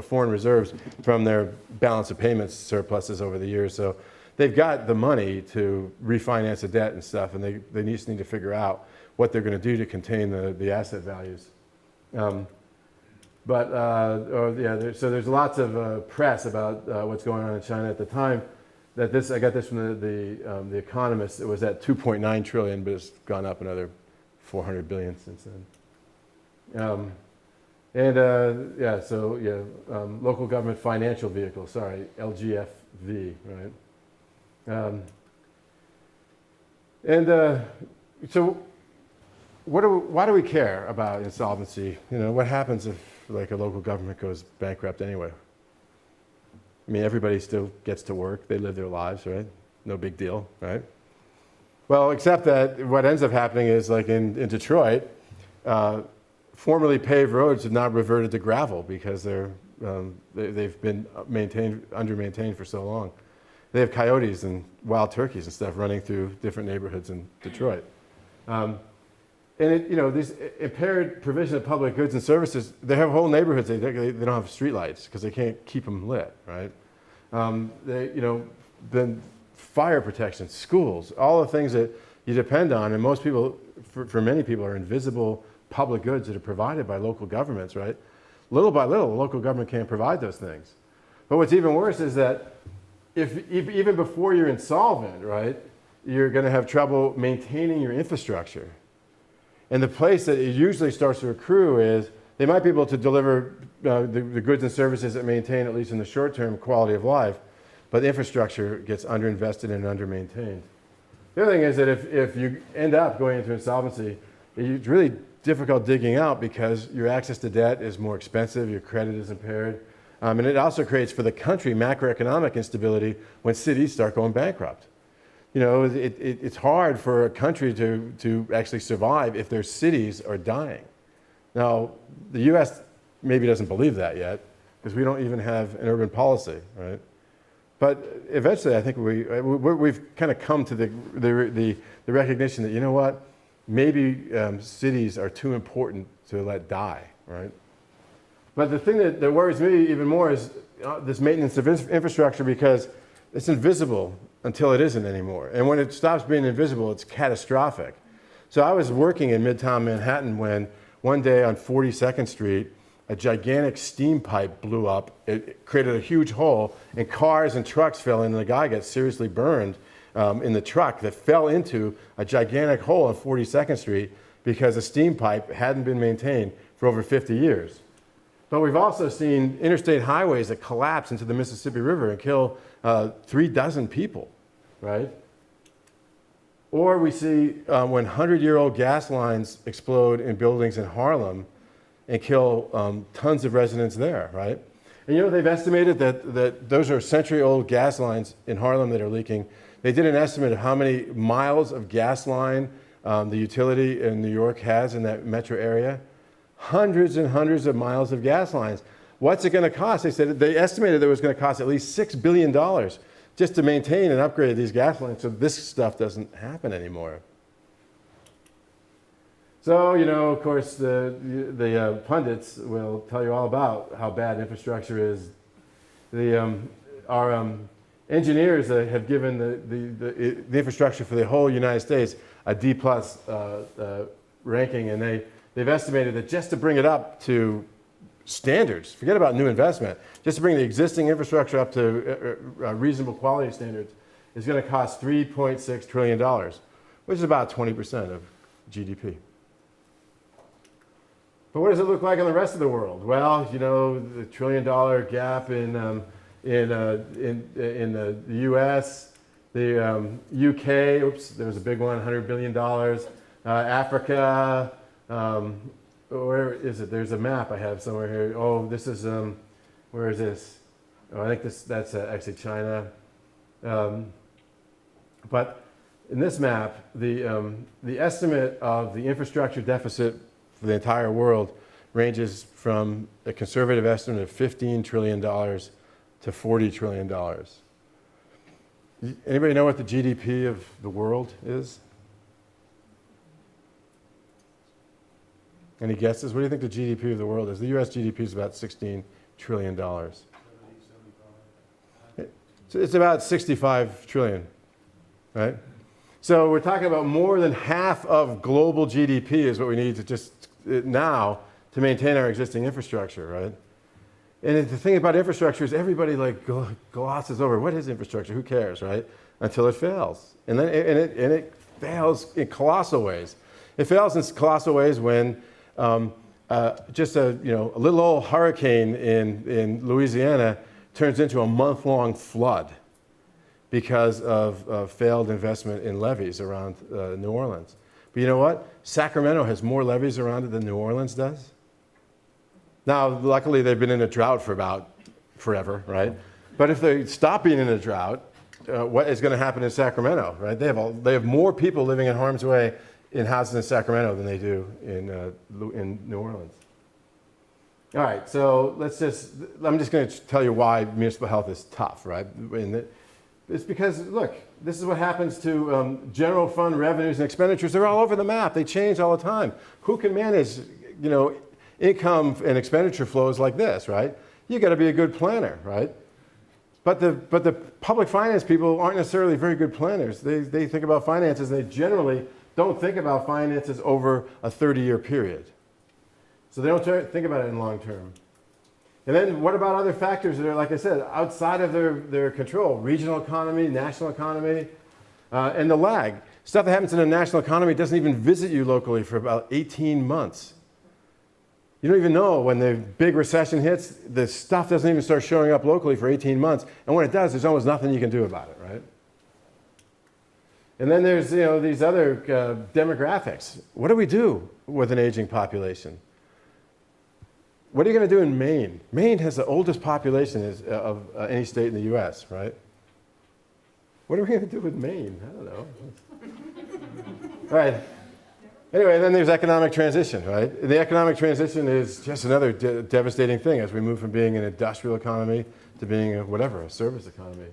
Speaker 1: foreign reserves from their balance of payments surpluses over the years. So they've got the money to refinance the debt and stuff, and they just need to figure out what they're going to do to contain the asset values. So there's lots of press about what's going on in China at the time. I got this from the Economist. It was at 2.9 trillion, but it's gone up another 400 billion since then. Local government financial vehicle, sorry, LGFV, right? So why do we care about insolvency? You know, what happens if like a local government goes bankrupt anyway? I mean, everybody still gets to work, they live their lives, right? No big deal, right? Well, except that what ends up happening is like in Detroit, formerly paved roads have now reverted to gravel because they've been under-maintained for so long. They have coyotes and wild turkeys and stuff running through different neighborhoods in Detroit. These impaired provision of public goods and services, they have whole neighborhoods, they don't have streetlights because they can't keep them lit, right? Then fire protection, schools, all the things that you depend on, and most people, for many people, are invisible public goods that are provided by local governments, right? Little by little, the local government can't provide those things. But what's even worse is that even before you're insolvent, right, you're going to have trouble maintaining your infrastructure. And the place that it usually starts to accrue is they might be able to deliver the goods and services that maintain, at least in the short term, quality of life, but the infrastructure gets underinvested and under-maintained. The other thing is that if you end up going into insolvency, it's really difficult digging out because your access to debt is more expensive, your credit is impaired, and it also creates for the country macroeconomic instability when cities start going bankrupt. You know, it's hard for a country to actually survive if their cities are dying. Now, the U.S. maybe doesn't believe that yet because we don't even have an urban policy, right? But eventually, I think we've kind of come to the recognition that, you know what, maybe cities are too important to let die, right? But the thing that worries me even more is this maintenance of infrastructure, because it's invisible until it isn't anymore. And when it stops being invisible, it's catastrophic. So I was working in Midtown Manhattan when one day on 42nd Street, a gigantic steam pipe blew up. It created a huge hole, and cars and trucks fell in, and the guy got seriously burned in the truck that fell into a gigantic hole on 42nd Street because a steam pipe hadn't been maintained for over 50 years. But we've also seen interstate highways that collapse into the Mississippi River and kill 36 people, right? Or we see when 100-year-old gas lines explode in buildings in Harlem and kill tons of residents there, right? And you know, they've estimated that those are century-old gas lines in Harlem that are leaking. They did an estimate of how many miles of gas line the utility in New York has in that metro area. Hundreds and hundreds of miles of gas lines. What's it going to cost? They estimated that it was going to cost at least $6 billion just to maintain and upgrade these gas lines so this stuff doesn't happen anymore. So, you know, of course, the pundits will tell you all about how bad infrastructure is. Our engineers have given the infrastructure for the whole United States a D+ ranking, and they've estimated that just to bring it up to standards, forget about new investment, just to bring the existing infrastructure up to reasonable quality standards is going to cost $3.6 trillion, which is about 20% of GDP. But what does it look like in the rest of the world? Well, you know, the $1 trillion gap in the U.S., the UK, oops, there was a big one, $100 billion. Africa, where is it? There's a map I have somewhere here. Oh, this is, where is this? Oh, I think that's actually China. But in this map, the estimate of the infrastructure deficit for the entire world ranges from a conservative estimate of $15 trillion to $40 trillion. Anybody know what the GDP of the world is? Any guesses? What do you think the GDP of the world is? The US GDP is about $16 trillion. It's about 65 trillion, right? So we're talking about more than half of global GDP is what we need to just now to maintain our existing infrastructure, right? And the thing about infrastructure is everybody like glosses over, what is infrastructure? Who cares, right? Until it fails. And then it fails in colossal ways. It fails in colossal ways when just a little old hurricane in Louisiana turns into a month-long flood because of failed investment in levees around New Orleans. But you know what? Sacramento has more levees around it than New Orleans does. Now, luckily, they've been in a drought for about forever, right? But if they stop being in a drought, what is going to happen in Sacramento, right? They have more people living in harm's way in houses in Sacramento than they do in New Orleans. All right, so I'm just going to tell you why municipal health is tough, right? It's because, look, this is what happens to general fund revenues and expenditures. They're all over the map. They change all the time. Who can manage, income and expenditure flows like this, right? You got to be a good planner, right? But the public finance people aren't necessarily very good planners. They think about finances, and they generally don't think about finances over a 30-year period. So they don't think about it in long term. And then what about other factors that are, like I said, outside of their control? Regional economy, national economy, and the lag. Stuff that happens in the national economy doesn't even visit you locally for about 18 months. You don't even know when the big recession hits, the stuff doesn't even start showing up locally for 18 months. And when it does, there's almost nothing you can do about it, right? And then there's these other demographics. What do we do with an aging population? What are you going to do in Maine? Maine has the oldest population of any state in the U.S., right? What are we going to do with Maine? I don't know. All right. Anyway, then there's economic transition, right? The economic transition is just another devastating thing as we move from being an industrial economy to being a service economy.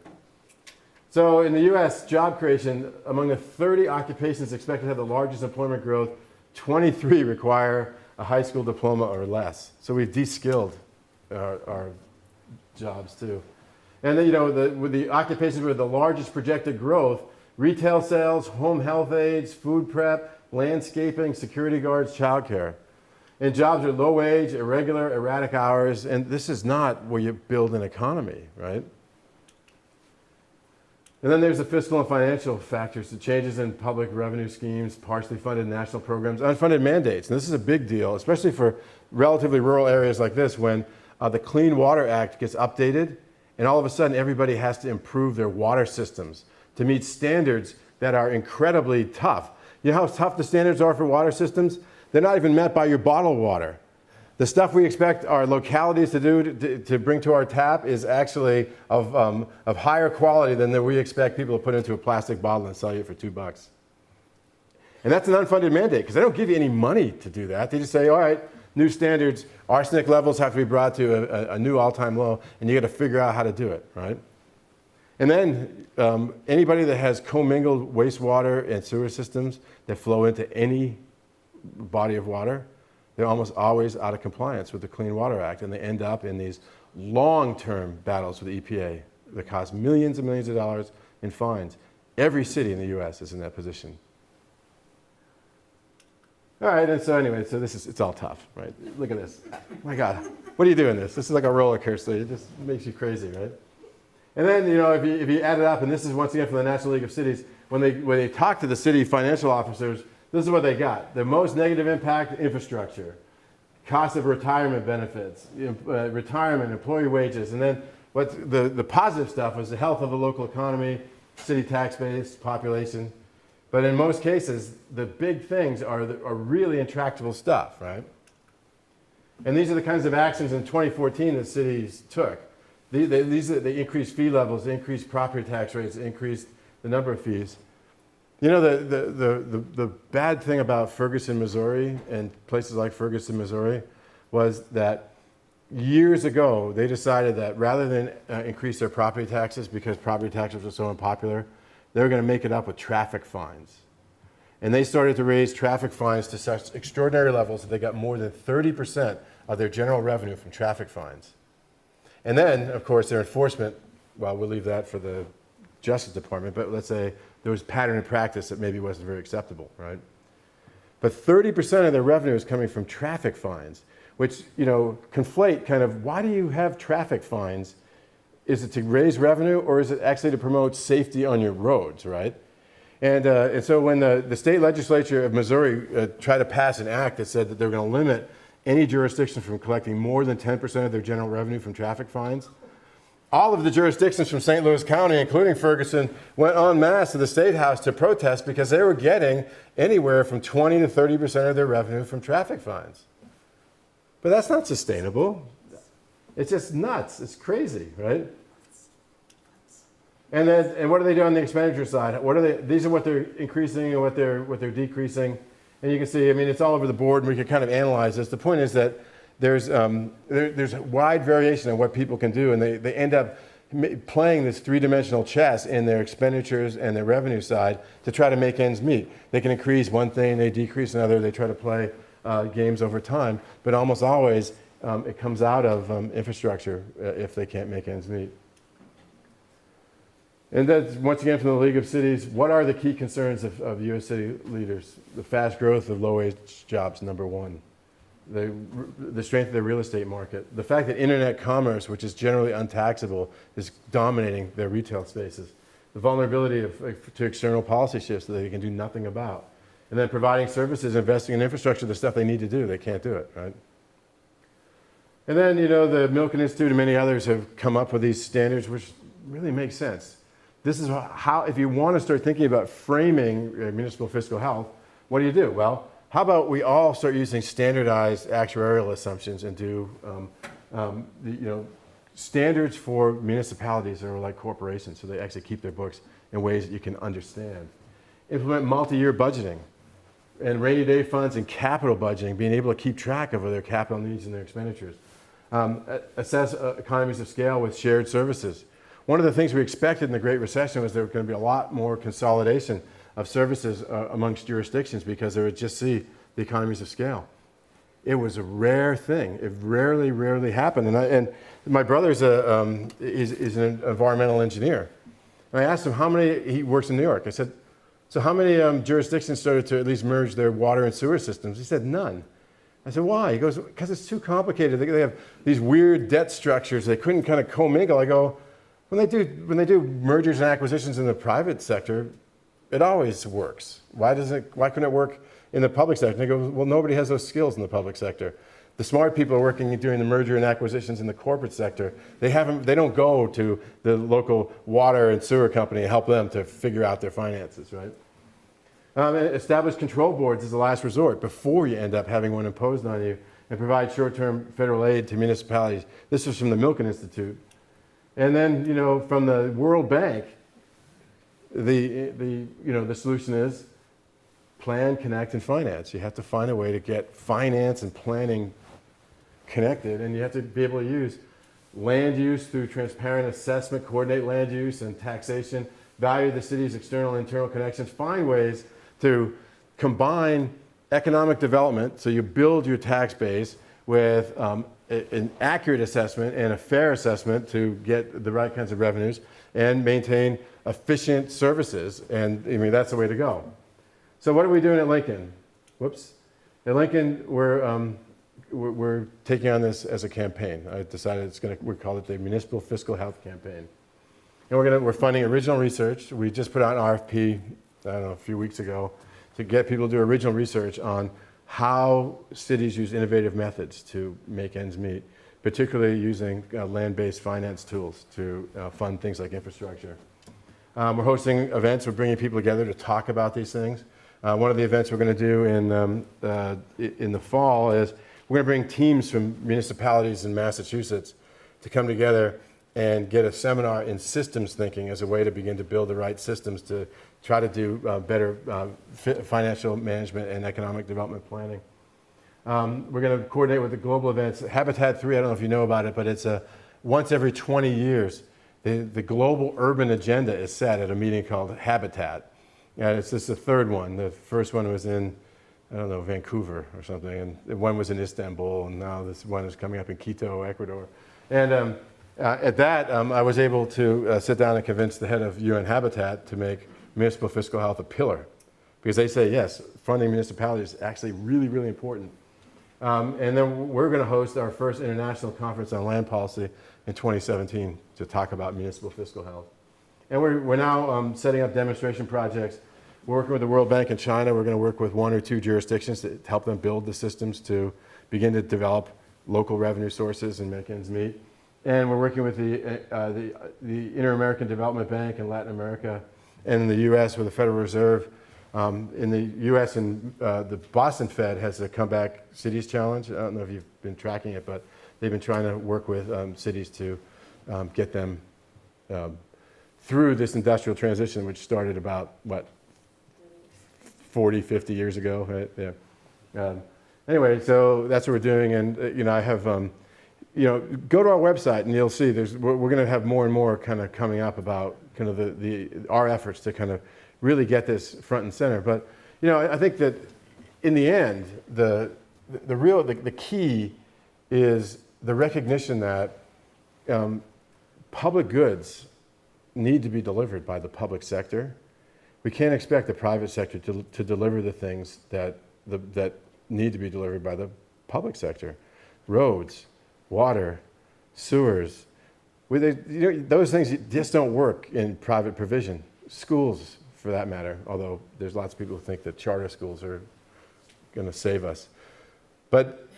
Speaker 1: So in the U.S., job creation, among the 30 occupations expected to have the largest employment growth, 23 require a high school diploma or less. So we've de-skilled our jobs too. And then, with the occupations with the largest projected growth, retail sales, home health aides, food prep, landscaping, security guards, childcare. And jobs are low wage, irregular, erratic hours, and this is not where you build an economy, right? And then there's the fiscal and financial factors, the changes in public revenue schemes, partially funded national programs, unfunded mandates. And this is a big deal, especially for relatively rural areas like this when the Clean Water Act gets updated and all of a sudden everybody has to improve their water systems to meet standards that are incredibly tough. You know how tough the standards are for water systems? They're not even met by your bottled water. The stuff we expect our localities to do to bring to our tap is actually of higher quality than that we expect people to put into a plastic bottle and sell you for $2. And that's an unfunded mandate because they don't give you any money to do that. They just say, all right, new standards, arsenic levels have to be brought to a new all-time low, and you got to figure out how to do it, right? And then anybody that has commingled wastewater and sewer systems that flow into any body of water, they're almost always out of compliance with the Clean Water Act, and they end up in these long-term battles with the EPA that cost millions and millions of dollars in fines. Every city in the U.S. is in that position. All right, and so anyway, it's all tough, right? Look at this. My God, what are you doing this? This is like a roller coaster. It just makes you crazy, right? And then, if you add it up, and this is once again from the National League of Cities, when they talk to the city financial officers, this is what they got. The most negative impact, infrastructure, cost of retirement benefits, retirement, employee wages, and then what the positive stuff was the health of the local economy, city tax base, population. But in most cases, the big things are really intractable stuff, right? And these are the kinds of actions in 2014 that cities took. They increased fee levels, they increased property tax rates, they increased the number of fees. The bad thing about Ferguson, Missouri, and places like Ferguson, Missouri, was that years ago, they decided that rather than increase their property taxes because property taxes were so unpopular, they were going to make it up with traffic fines. And they started to raise traffic fines to such extraordinary levels that they got more than 30% of their general revenue from traffic fines. And then, of course, their enforcement, well, we'll leave that for the Justice Department, but let's say there was pattern and practice that maybe wasn't very acceptable, right? But 30% of their revenue is coming from traffic fines, which, conflate kind of, why do you have traffic fines? Is it to raise revenue, or is it actually to promote safety on your roads, right? And so when the state legislature of Missouri tried to pass an act that said that they were going to limit any jurisdiction from collecting more than 10% of their general revenue from traffic fines, all of the jurisdictions from St. Louis County, including Ferguson, went en masse to the State House to protest because they were getting anywhere from 20 to 30% of their revenue from traffic fines. But that's not sustainable. It's just nuts. It's crazy, right? And what do they do on the expenditure side? These are what they're increasing and what they're decreasing. And you can see, it's all over the board, and we can kind of analyze this. The point is that there's a wide variation of what people can do, and they end up playing this three-dimensional chess in their expenditures and their revenue side to try to make ends meet. They can increase one thing, they decrease another, they try to play games over time, but almost always it comes out of infrastructure if they can't make ends meet. And that's, once again, from the League of Cities, what are the key concerns of U.S. city leaders? The fast growth of low-wage jobs, number one. The strength of the real estate market. The fact that internet commerce, which is generally untaxable, is dominating their retail spaces. The vulnerability to external policy shifts that they can do nothing about. And then providing services, investing in infrastructure, the stuff they need to do, they can't do it, right? And then, the Milken Institute and many others have come up with these standards, which really make sense. This is how, if you want to start thinking about framing municipal fiscal health, what do? Well, how about we all start using standardized actuarial assumptions and do standards for municipalities that are like corporations, so they actually keep their books in ways that you can understand. Implement multi-year budgeting and rainy day funds and capital budgeting, being able to keep track of their capital needs and their expenditures. Assess economies of scale with shared services. One of the things we expected in the Great Recession was there was going to be a lot more consolidation of services amongst jurisdictions because they would just see the economies of scale. It was a rare thing. It rarely happened. And my brother is an environmental engineer. And I asked him how many, he works in New York. I said, so how many jurisdictions started to at least merge their water and sewer systems? He said, none. I said, why? He goes, because it's too complicated. They have these weird debt structures. They couldn't kind of commingle. I go, when they do mergers and acquisitions in the private sector, it always works. Why couldn't it work in the public sector? And they go, well, nobody has those skills in the public sector. The smart people are working doing the merger and acquisitions in the corporate sector. They don't go to the local water and sewer company and help them to figure out their finances, right? Establish control boards as a last resort before you end up having one imposed on you, and provide short-term federal aid to municipalities. This is from the Milken Institute. And then, from the World Bank, the solution is plan, connect, and finance. You have to find a way to get finance and planning connected, and you have to be able to use land use through transparent assessment, coordinate land use and taxation, value the city's external and internal connections, find ways to combine economic development, so you build your tax base with an accurate assessment and a fair assessment to get the right kinds of revenues and maintain efficient services. And that's the way to go. So what are we doing at Lincoln? Whoops. At Lincoln, we're taking on this as a campaign. I decided we call it the Municipal Fiscal Health Campaign. And we're funding original research. We just put out an RFP, a few weeks ago, to get people to do original research on how cities use innovative methods to make ends meet, particularly using land-based finance tools to fund things like infrastructure. We're hosting events. We're bringing people together to talk about these things. One of the events we're going to do in the fall is we're going to bring teams from municipalities in Massachusetts to come together and get a seminar in systems thinking as a way to begin to build the right systems to try to do better financial management and economic development planning. We're going to coordinate with the global events. Habitat 3, I don't know if you know about it, but it's a once every 20 years, the global urban agenda is set at a meeting called Habitat. And it's just the third one. The first one was in, I don't know, Vancouver or something, and one was in Istanbul, and now this one is coming up in Quito, Ecuador. And at that, I was able to sit down and convince the head of UN Habitat to make municipal fiscal health a pillar, because they say, yes, funding municipalities is actually really, really important. And then we're going to host our first international conference on land policy in 2017 to talk about municipal fiscal health. And we're now setting up demonstration projects. We're working with the World Bank in China. We're going to work with 1 or 2 jurisdictions to help them build the systems to begin to develop local revenue sources and make ends meet. And we're working with the Inter-American Development Bank in Latin America, and in the U.S. with the Federal Reserve. In the U.S. and the Boston Fed has a Comeback Cities Challenge. I don't know if you've been tracking it, but they've been trying to work with cities to get them through this industrial transition, which started about, what, 40, 50 years ago, right? Yeah. Anyway, so that's what we're doing, and I have, go to our website and you'll see we're going to have more and more kind of coming up about kind of our efforts to kind of really get this front and center. But I think that in the end, the key is the recognition that public goods need to be delivered by the public sector. We can't expect the private sector to deliver the things that need to be delivered by the public sector. Roads, water, sewers. Those things just don't work in private provision. Schools, for that matter, although there's lots of people who think that charter schools are going to save us. But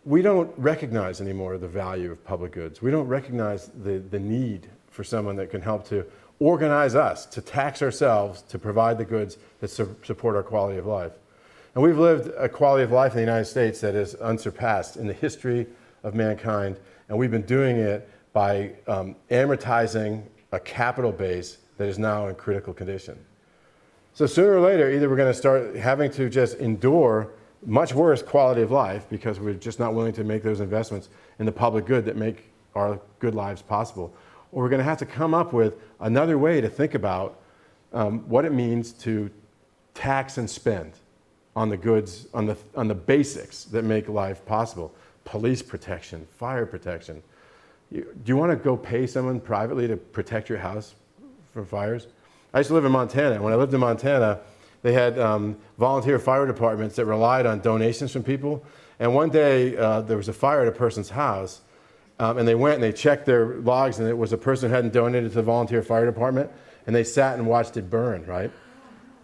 Speaker 1: we don't recognize anymore the value of public goods. We don't recognize the need for someone that can help to organize us, to tax ourselves, to provide the goods that support our quality of life. And we've lived a quality of life in the United States that is unsurpassed in the history of mankind, and we've been doing it by amortizing a capital base that is now in critical condition. So sooner or later, either we're going to start having to just endure much worse quality of life because we're just not willing to make those investments in the public good that make our good lives possible, or we're going to have to come up with another way to think about what it means to tax and spend on the goods, on the basics that make life possible. Police protection, fire protection. Do you want to go pay someone privately to protect your house from fires? I used to live in Montana. When I lived in Montana, they had volunteer fire departments that relied on donations from people. And one day there was a fire at a person's house, and they went and they checked their logs, and it was a person who hadn't donated to the volunteer fire department, and they sat and watched it burn, right?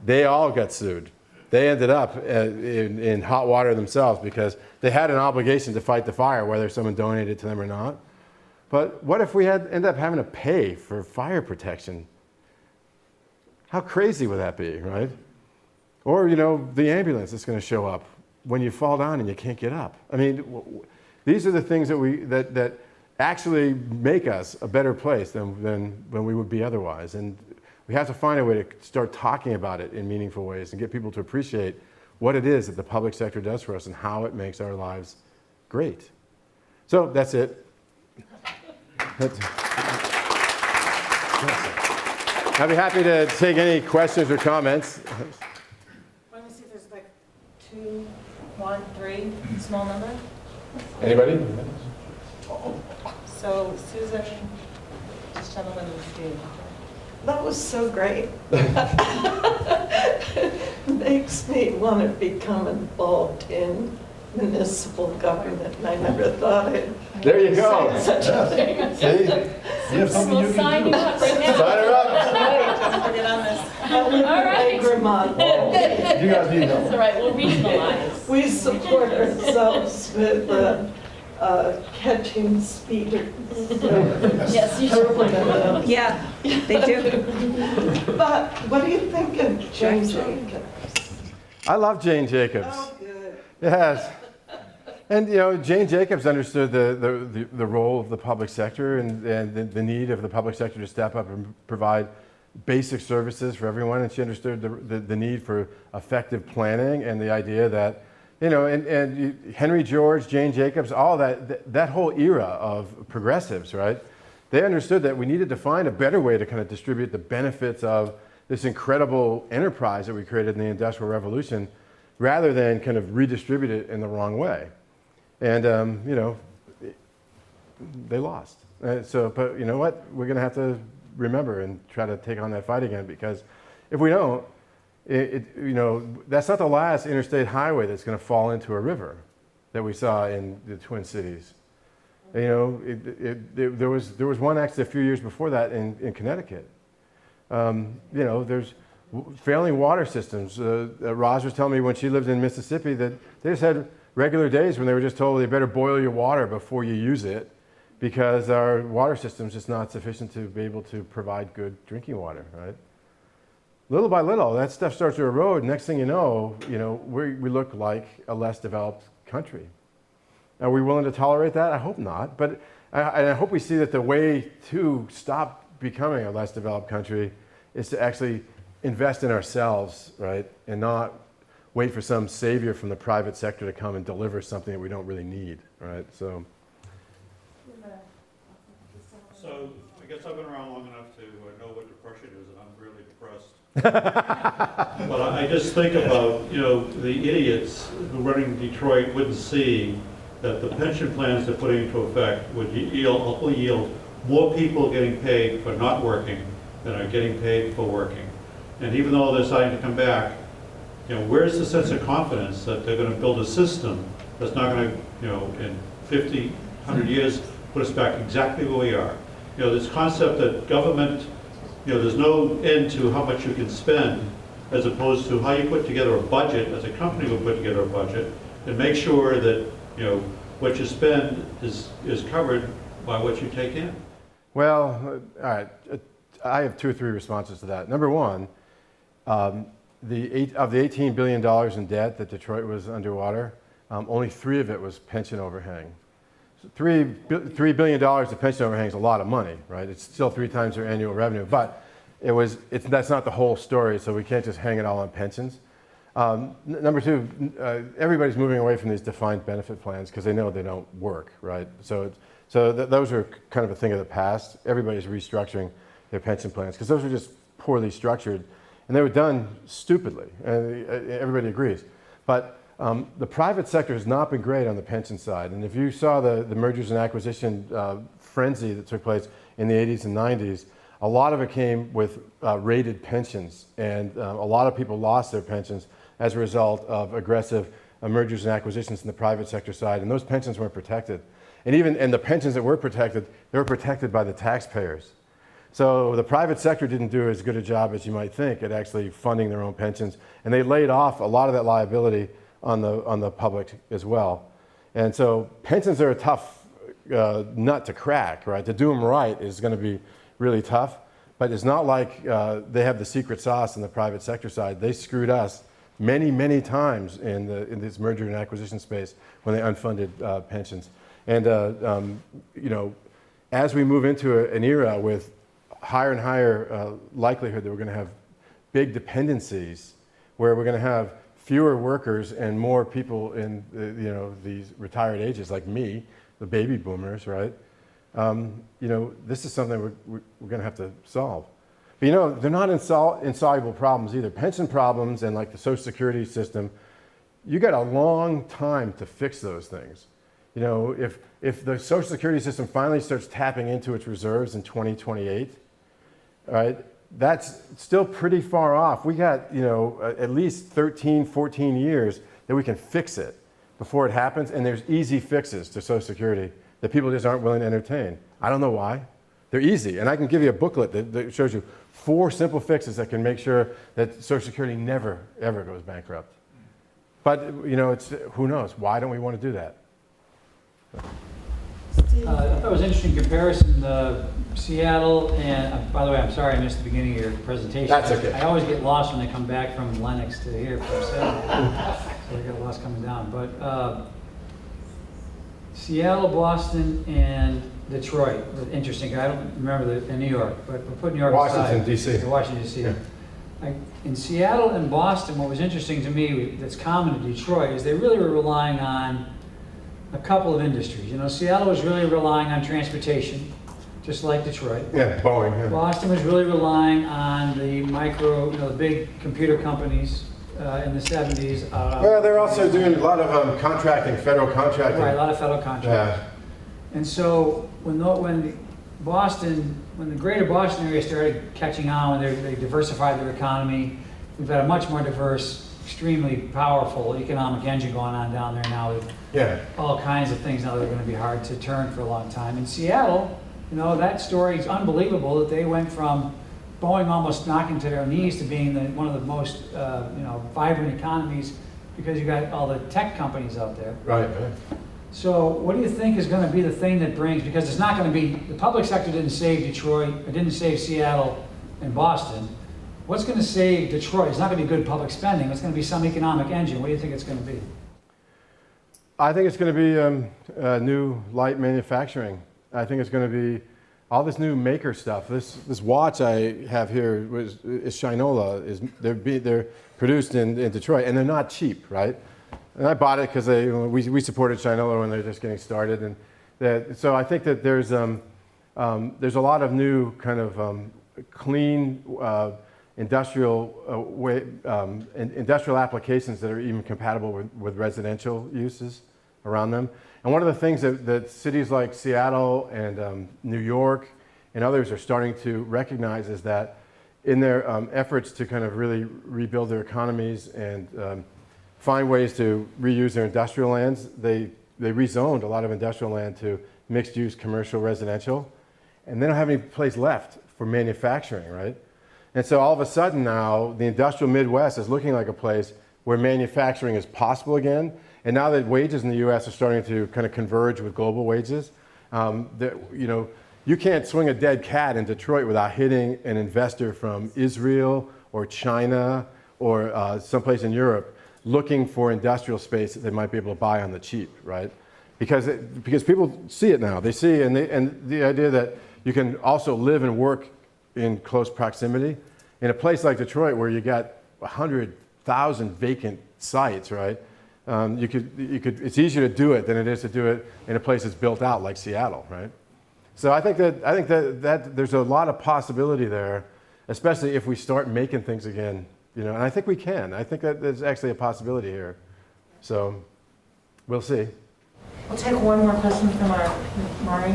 Speaker 1: They all got sued. They ended up in hot water themselves because they had an obligation to fight the fire, whether someone donated to them or not. But what if we end up having to pay for fire protection? How crazy would that be, right? Or, the ambulance that's going to show up when you fall down and you can't get up. I mean, these are the things that actually make us a better place than we would be otherwise. And we have to find a way to start talking about it in meaningful ways and get people to appreciate what it is that the public sector does for us and how it makes our lives great. So that's it. I'd be happy to take any questions or comments.
Speaker 2: Let me see if there's like 2, 1, 3, small number.
Speaker 1: Anybody?
Speaker 2: So Susan, this gentleman was due.
Speaker 3: That was so great. Makes me want to become involved in municipal government, and I never thought I'd
Speaker 1: There you go.
Speaker 3: say such a thing.
Speaker 1: See?
Speaker 4: You have something you can do.
Speaker 2: up right now.
Speaker 1: Sign her up.
Speaker 2: Don't forget on this.
Speaker 3: I live in
Speaker 4: All right.
Speaker 3: Vermont.
Speaker 4: You guys need
Speaker 2: That's all
Speaker 4: help.
Speaker 2: right, we'll regionalize.
Speaker 3: We support ourselves with catching speeders.
Speaker 2: Yes, you should.
Speaker 5: Yeah, they do.
Speaker 3: But what do you think of Jane Jacobs?
Speaker 1: I love Jane Jacobs.
Speaker 3: Oh, good.
Speaker 1: Yes. And Jane Jacobs understood the role of the public sector and the need of the public sector to step up and provide basic services for everyone. And she understood the need for effective planning and the idea that You know, Henry George, Jane Jacobs, all that whole era of progressives, right? They understood that we needed to find a better way to kind of distribute the benefits of this incredible enterprise that we created in the Industrial Revolution, rather than kind of redistribute it in the wrong way. And you know, they lost. But you know what? We're going to have to remember and try to take on that fight again, because if we don't, you know, that's not the last interstate highway that's going to fall into a river that we saw in the Twin Cities. You know, there was one accident a few years before that in Connecticut. You know, there's failing water systems. Roz was telling me when she lived in Mississippi that they just had regular days when they were just told they better boil your water before you use it, because our water system's just not sufficient to be able to provide good drinking water, right? Little by little, that stuff starts to erode. Next thing you know, we look like a less developed country. Are we willing to tolerate that? I hope not. But I hope we see that the way to stop becoming a less developed country is to actually invest in ourselves, right? And not wait for some savior from the private sector to come and deliver something that we don't really need, right? So
Speaker 6: I guess I've been around long enough to know what depression is, and I'm really depressed. But I just think about, you know, the idiots who running Detroit wouldn't see that the pension plans they're putting into effect would hopefully yield more people getting paid for not working than are getting paid for working. And even though they're starting to come back, you know, where's the sense of confidence that they're going to build a system that's not going to, you know, in 50, 100 years, put us back exactly where we are? You know, this concept that government, you know, there's no end to how much you can spend, as opposed to how you put together a budget, as a company would put together a budget, and make sure that, you know, what you spend is covered by what you take in.
Speaker 1: well, all right. I have 2 or 3 responses to that. Number one, of the $18 billion in debt that Detroit was underwater, only 3 of it was pension overhang. So $3 billion of pension overhang is a lot of money, right? It's still 3 times their annual revenue, but that's not the whole story, so we can't just hang it all on pensions. Number 2, everybody's moving away from these defined benefit plans because they know they don't work, right? So those are kind of a thing of the past. Everybody's restructuring their pension plans because those were just poorly structured, and they were done stupidly, and everybody agrees. But the private sector has not been great on the pension side, and if you saw the mergers and acquisition frenzy that took place in the 80s and 90s, a lot of it came with rated pensions, and a lot of people lost their pensions as a result of aggressive mergers and acquisitions in the private sector side, and those pensions weren't protected. And the pensions that were protected, they were protected by the taxpayers. So the private sector didn't do as good a job as you might think at actually funding their own pensions, and they laid off a lot of that liability on the public as well. And so pensions are a tough nut to crack, right? To do them right is going to be really tough, but it's not like they have the secret sauce in the private sector side. They screwed us many, many times in this merger and acquisition space when they unfunded pensions. And you know, as we move into an era with higher and higher likelihood that we're going to have big dependencies, where we're going to have fewer workers and more people in these retired ages like me, the baby boomers, right? You know, this is something we're going to have to solve. But you know, they're not insoluble problems either. Pension problems and like the Social Security system, you got a long time to fix those things. You know, if the Social Security system finally starts tapping into its reserves in 2028, right, that's still pretty far off. We got, you know, at least 13, 14 years that we can fix it before it happens, and there's easy fixes to Social Security that people just aren't willing to entertain. I don't know why. They're easy, and I can give you a booklet that shows you 4 simple fixes that can make sure that Social Security never, ever goes bankrupt. But, you know, who knows? Why don't we want to do that?
Speaker 2: Steve?
Speaker 4: I thought it was an interesting comparison, Seattle, and by the way, I'm sorry I missed the beginning of your presentation.
Speaker 1: That's okay.
Speaker 4: I always get lost when I come back from Lenox to here from Seattle, so I get lost coming down. But Seattle, Boston, and Detroit, interesting. I don't remember and New York, but we'll put New York aside.
Speaker 1: Washington, D.C.
Speaker 4: Washington, D.C. In Seattle and Boston, what was interesting to me that's common to Detroit is they really were relying on a couple of industries. You know, Seattle was really relying on transportation, just like Detroit.
Speaker 1: Yeah, Boeing. Yeah.
Speaker 4: Boston was really relying on the the big computer companies in the 70s.
Speaker 1: Well, they're also doing a lot of contracting, federal contracting.
Speaker 4: Right, a lot of federal contracts.
Speaker 1: Yeah.
Speaker 4: And so when the greater Boston area started catching on, when they diversified their economy, we've got a much more diverse, extremely powerful economic engine going on down there now with
Speaker 1: Yeah.
Speaker 4: all kinds of things now that are going to be hard to turn for a long time. In Seattle, you know, that story is unbelievable that they went from Boeing almost knocking to their knees to being one of the most vibrant economies because you got all the tech companies out there.
Speaker 1: Right.
Speaker 4: So what do you think is going to be the thing that brings, because it's not going to be, the public sector didn't save Detroit, it didn't save Seattle and Boston. What's going to save Detroit? It's not going to be good public spending, it's going to be some economic engine. What do you think it's going to be?
Speaker 1: I think it's going to be new light manufacturing. I think it's going to be all this new maker stuff. This watch I have here is Shinola. They're produced in Detroit, and they're not cheap, right? And I bought it because we supported Shinola when they're just getting started, and so I think that there's a lot of new kind of clean industrial industrial applications that are even compatible with residential uses around them. And one of the things that cities like Seattle and New York and others are starting to recognize is that in their efforts to kind of really rebuild their economies and find ways to reuse their industrial lands, they rezoned a lot of industrial land to mixed use commercial residential, and they don't have any place left for manufacturing, right? And so all of a sudden now the industrial Midwest is looking like a place where manufacturing is possible again. And now that wages in the US are starting to kind of converge with global wages, you can't swing a dead cat in Detroit without hitting an investor from Israel or China or someplace in Europe looking for industrial space that they might be able to buy on the cheap, right? Because people see it now. They see, and the idea that you can also live and work in close proximity in a place like Detroit where you got 100,000 vacant sites, right? It's easier to do it than it is to do it in a place that's built out like Seattle, right? So I think that there's a lot of possibility there, especially if we start making things again, and I think we can. I think that there's actually a possibility here. So we'll see.
Speaker 2: We'll take one more question from our Mari.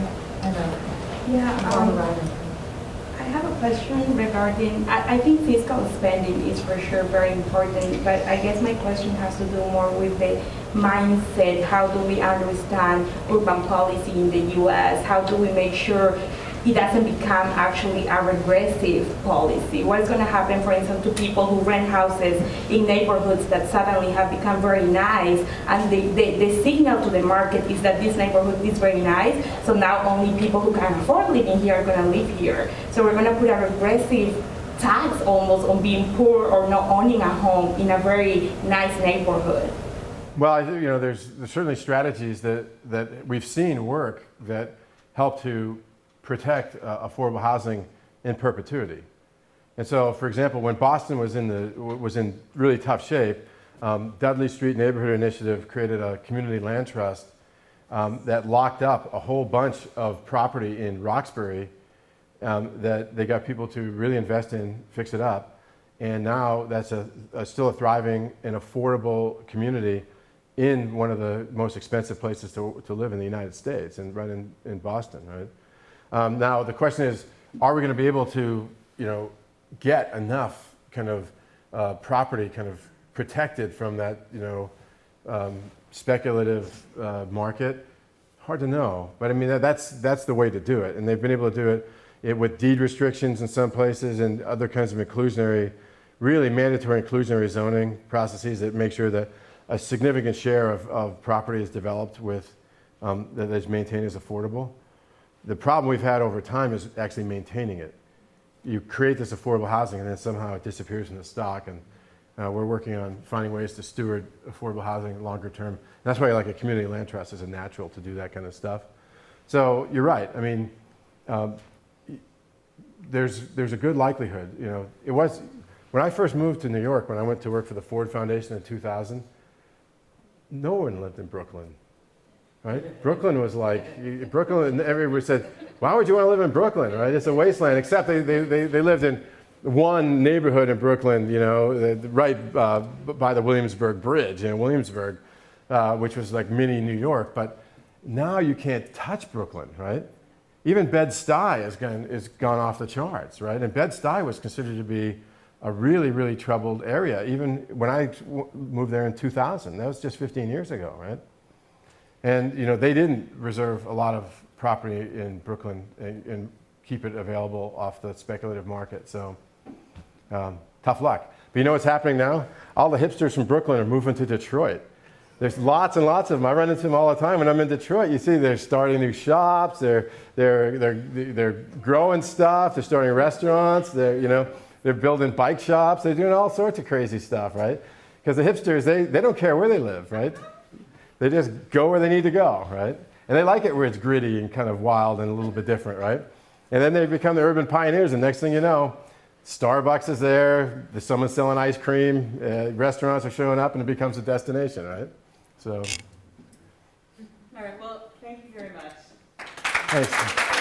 Speaker 5: I have a question regarding, I think fiscal spending is for sure very important, but I guess my question has to do more with the mindset. How do we understand urban policy in the US? How do we make sure it doesn't become actually a regressive policy? What is going to happen, for instance, to people who rent houses in neighborhoods that suddenly have become very nice, and the signal to the market is that this neighborhood is very nice, so now only people who can afford living here are going to live here. So we're going to put a regressive tax almost on being poor or not owning a home in a very nice neighborhood.
Speaker 1: Well, I think, there's certainly strategies that we've seen work that help to protect affordable housing in perpetuity. And so, for example, when Boston was in really tough shape, Dudley Street Neighborhood Initiative created a community land trust that locked up a whole bunch of property in Roxbury that they got people to really invest in, fix it up. And now that's still a thriving and affordable community in one of the most expensive places to live in the United States, and right in Boston, right? Now the question is, are we going to be able to, get enough kind of property kind of protected from that, speculative market? Hard to know, but I mean that's the way to do it, and they've been able to do it with deed restrictions in some places and other kinds of really mandatory inclusionary zoning processes that make sure that a significant share of property is developed with that is maintained as affordable. The problem we've had over time is actually maintaining it. You create this affordable housing and then somehow it disappears from the stock, and we're working on finding ways to steward affordable housing longer term. And that's why like a community land trust is a natural to do that kind of stuff. So you're right. I mean, there's a good likelihood. When I first moved to New York, when I went to work for the Ford Foundation in 2000, no one lived in Brooklyn, right? Brooklyn was like, Brooklyn, everybody said, why would you want to live in Brooklyn, right? It's a wasteland, except they lived in one neighborhood in Brooklyn, you know, right by the Williamsburg Bridge in Williamsburg, which was like mini New York. But now you can't touch Brooklyn, right? Even Bed-Stuy has gone off the charts, right? And Bed-Stuy was considered to be a really, really troubled area, even when I moved there in 2000. That was just 15 years ago, right? And you know, they didn't reserve a lot of property in Brooklyn and keep it available off the speculative market. So tough luck. But you know what's happening now? All the hipsters from Brooklyn are moving to Detroit. There's lots and lots of them. I run into them all the time when I'm in Detroit. You see, they're starting new shops. They're growing stuff. They're starting restaurants. They're building bike shops. They're doing all sorts of crazy stuff, right? Because the hipsters, they don't care where they live, right? They just go where they need to go, right? And they like it where it's gritty and kind of wild and a little bit different, right? And then they become the urban pioneers, and next thing you know, Starbucks is there, there's someone selling ice cream, restaurants are showing up, and it becomes a destination, right? So.
Speaker 2: All right, well, thank you very much.
Speaker 1: Thanks.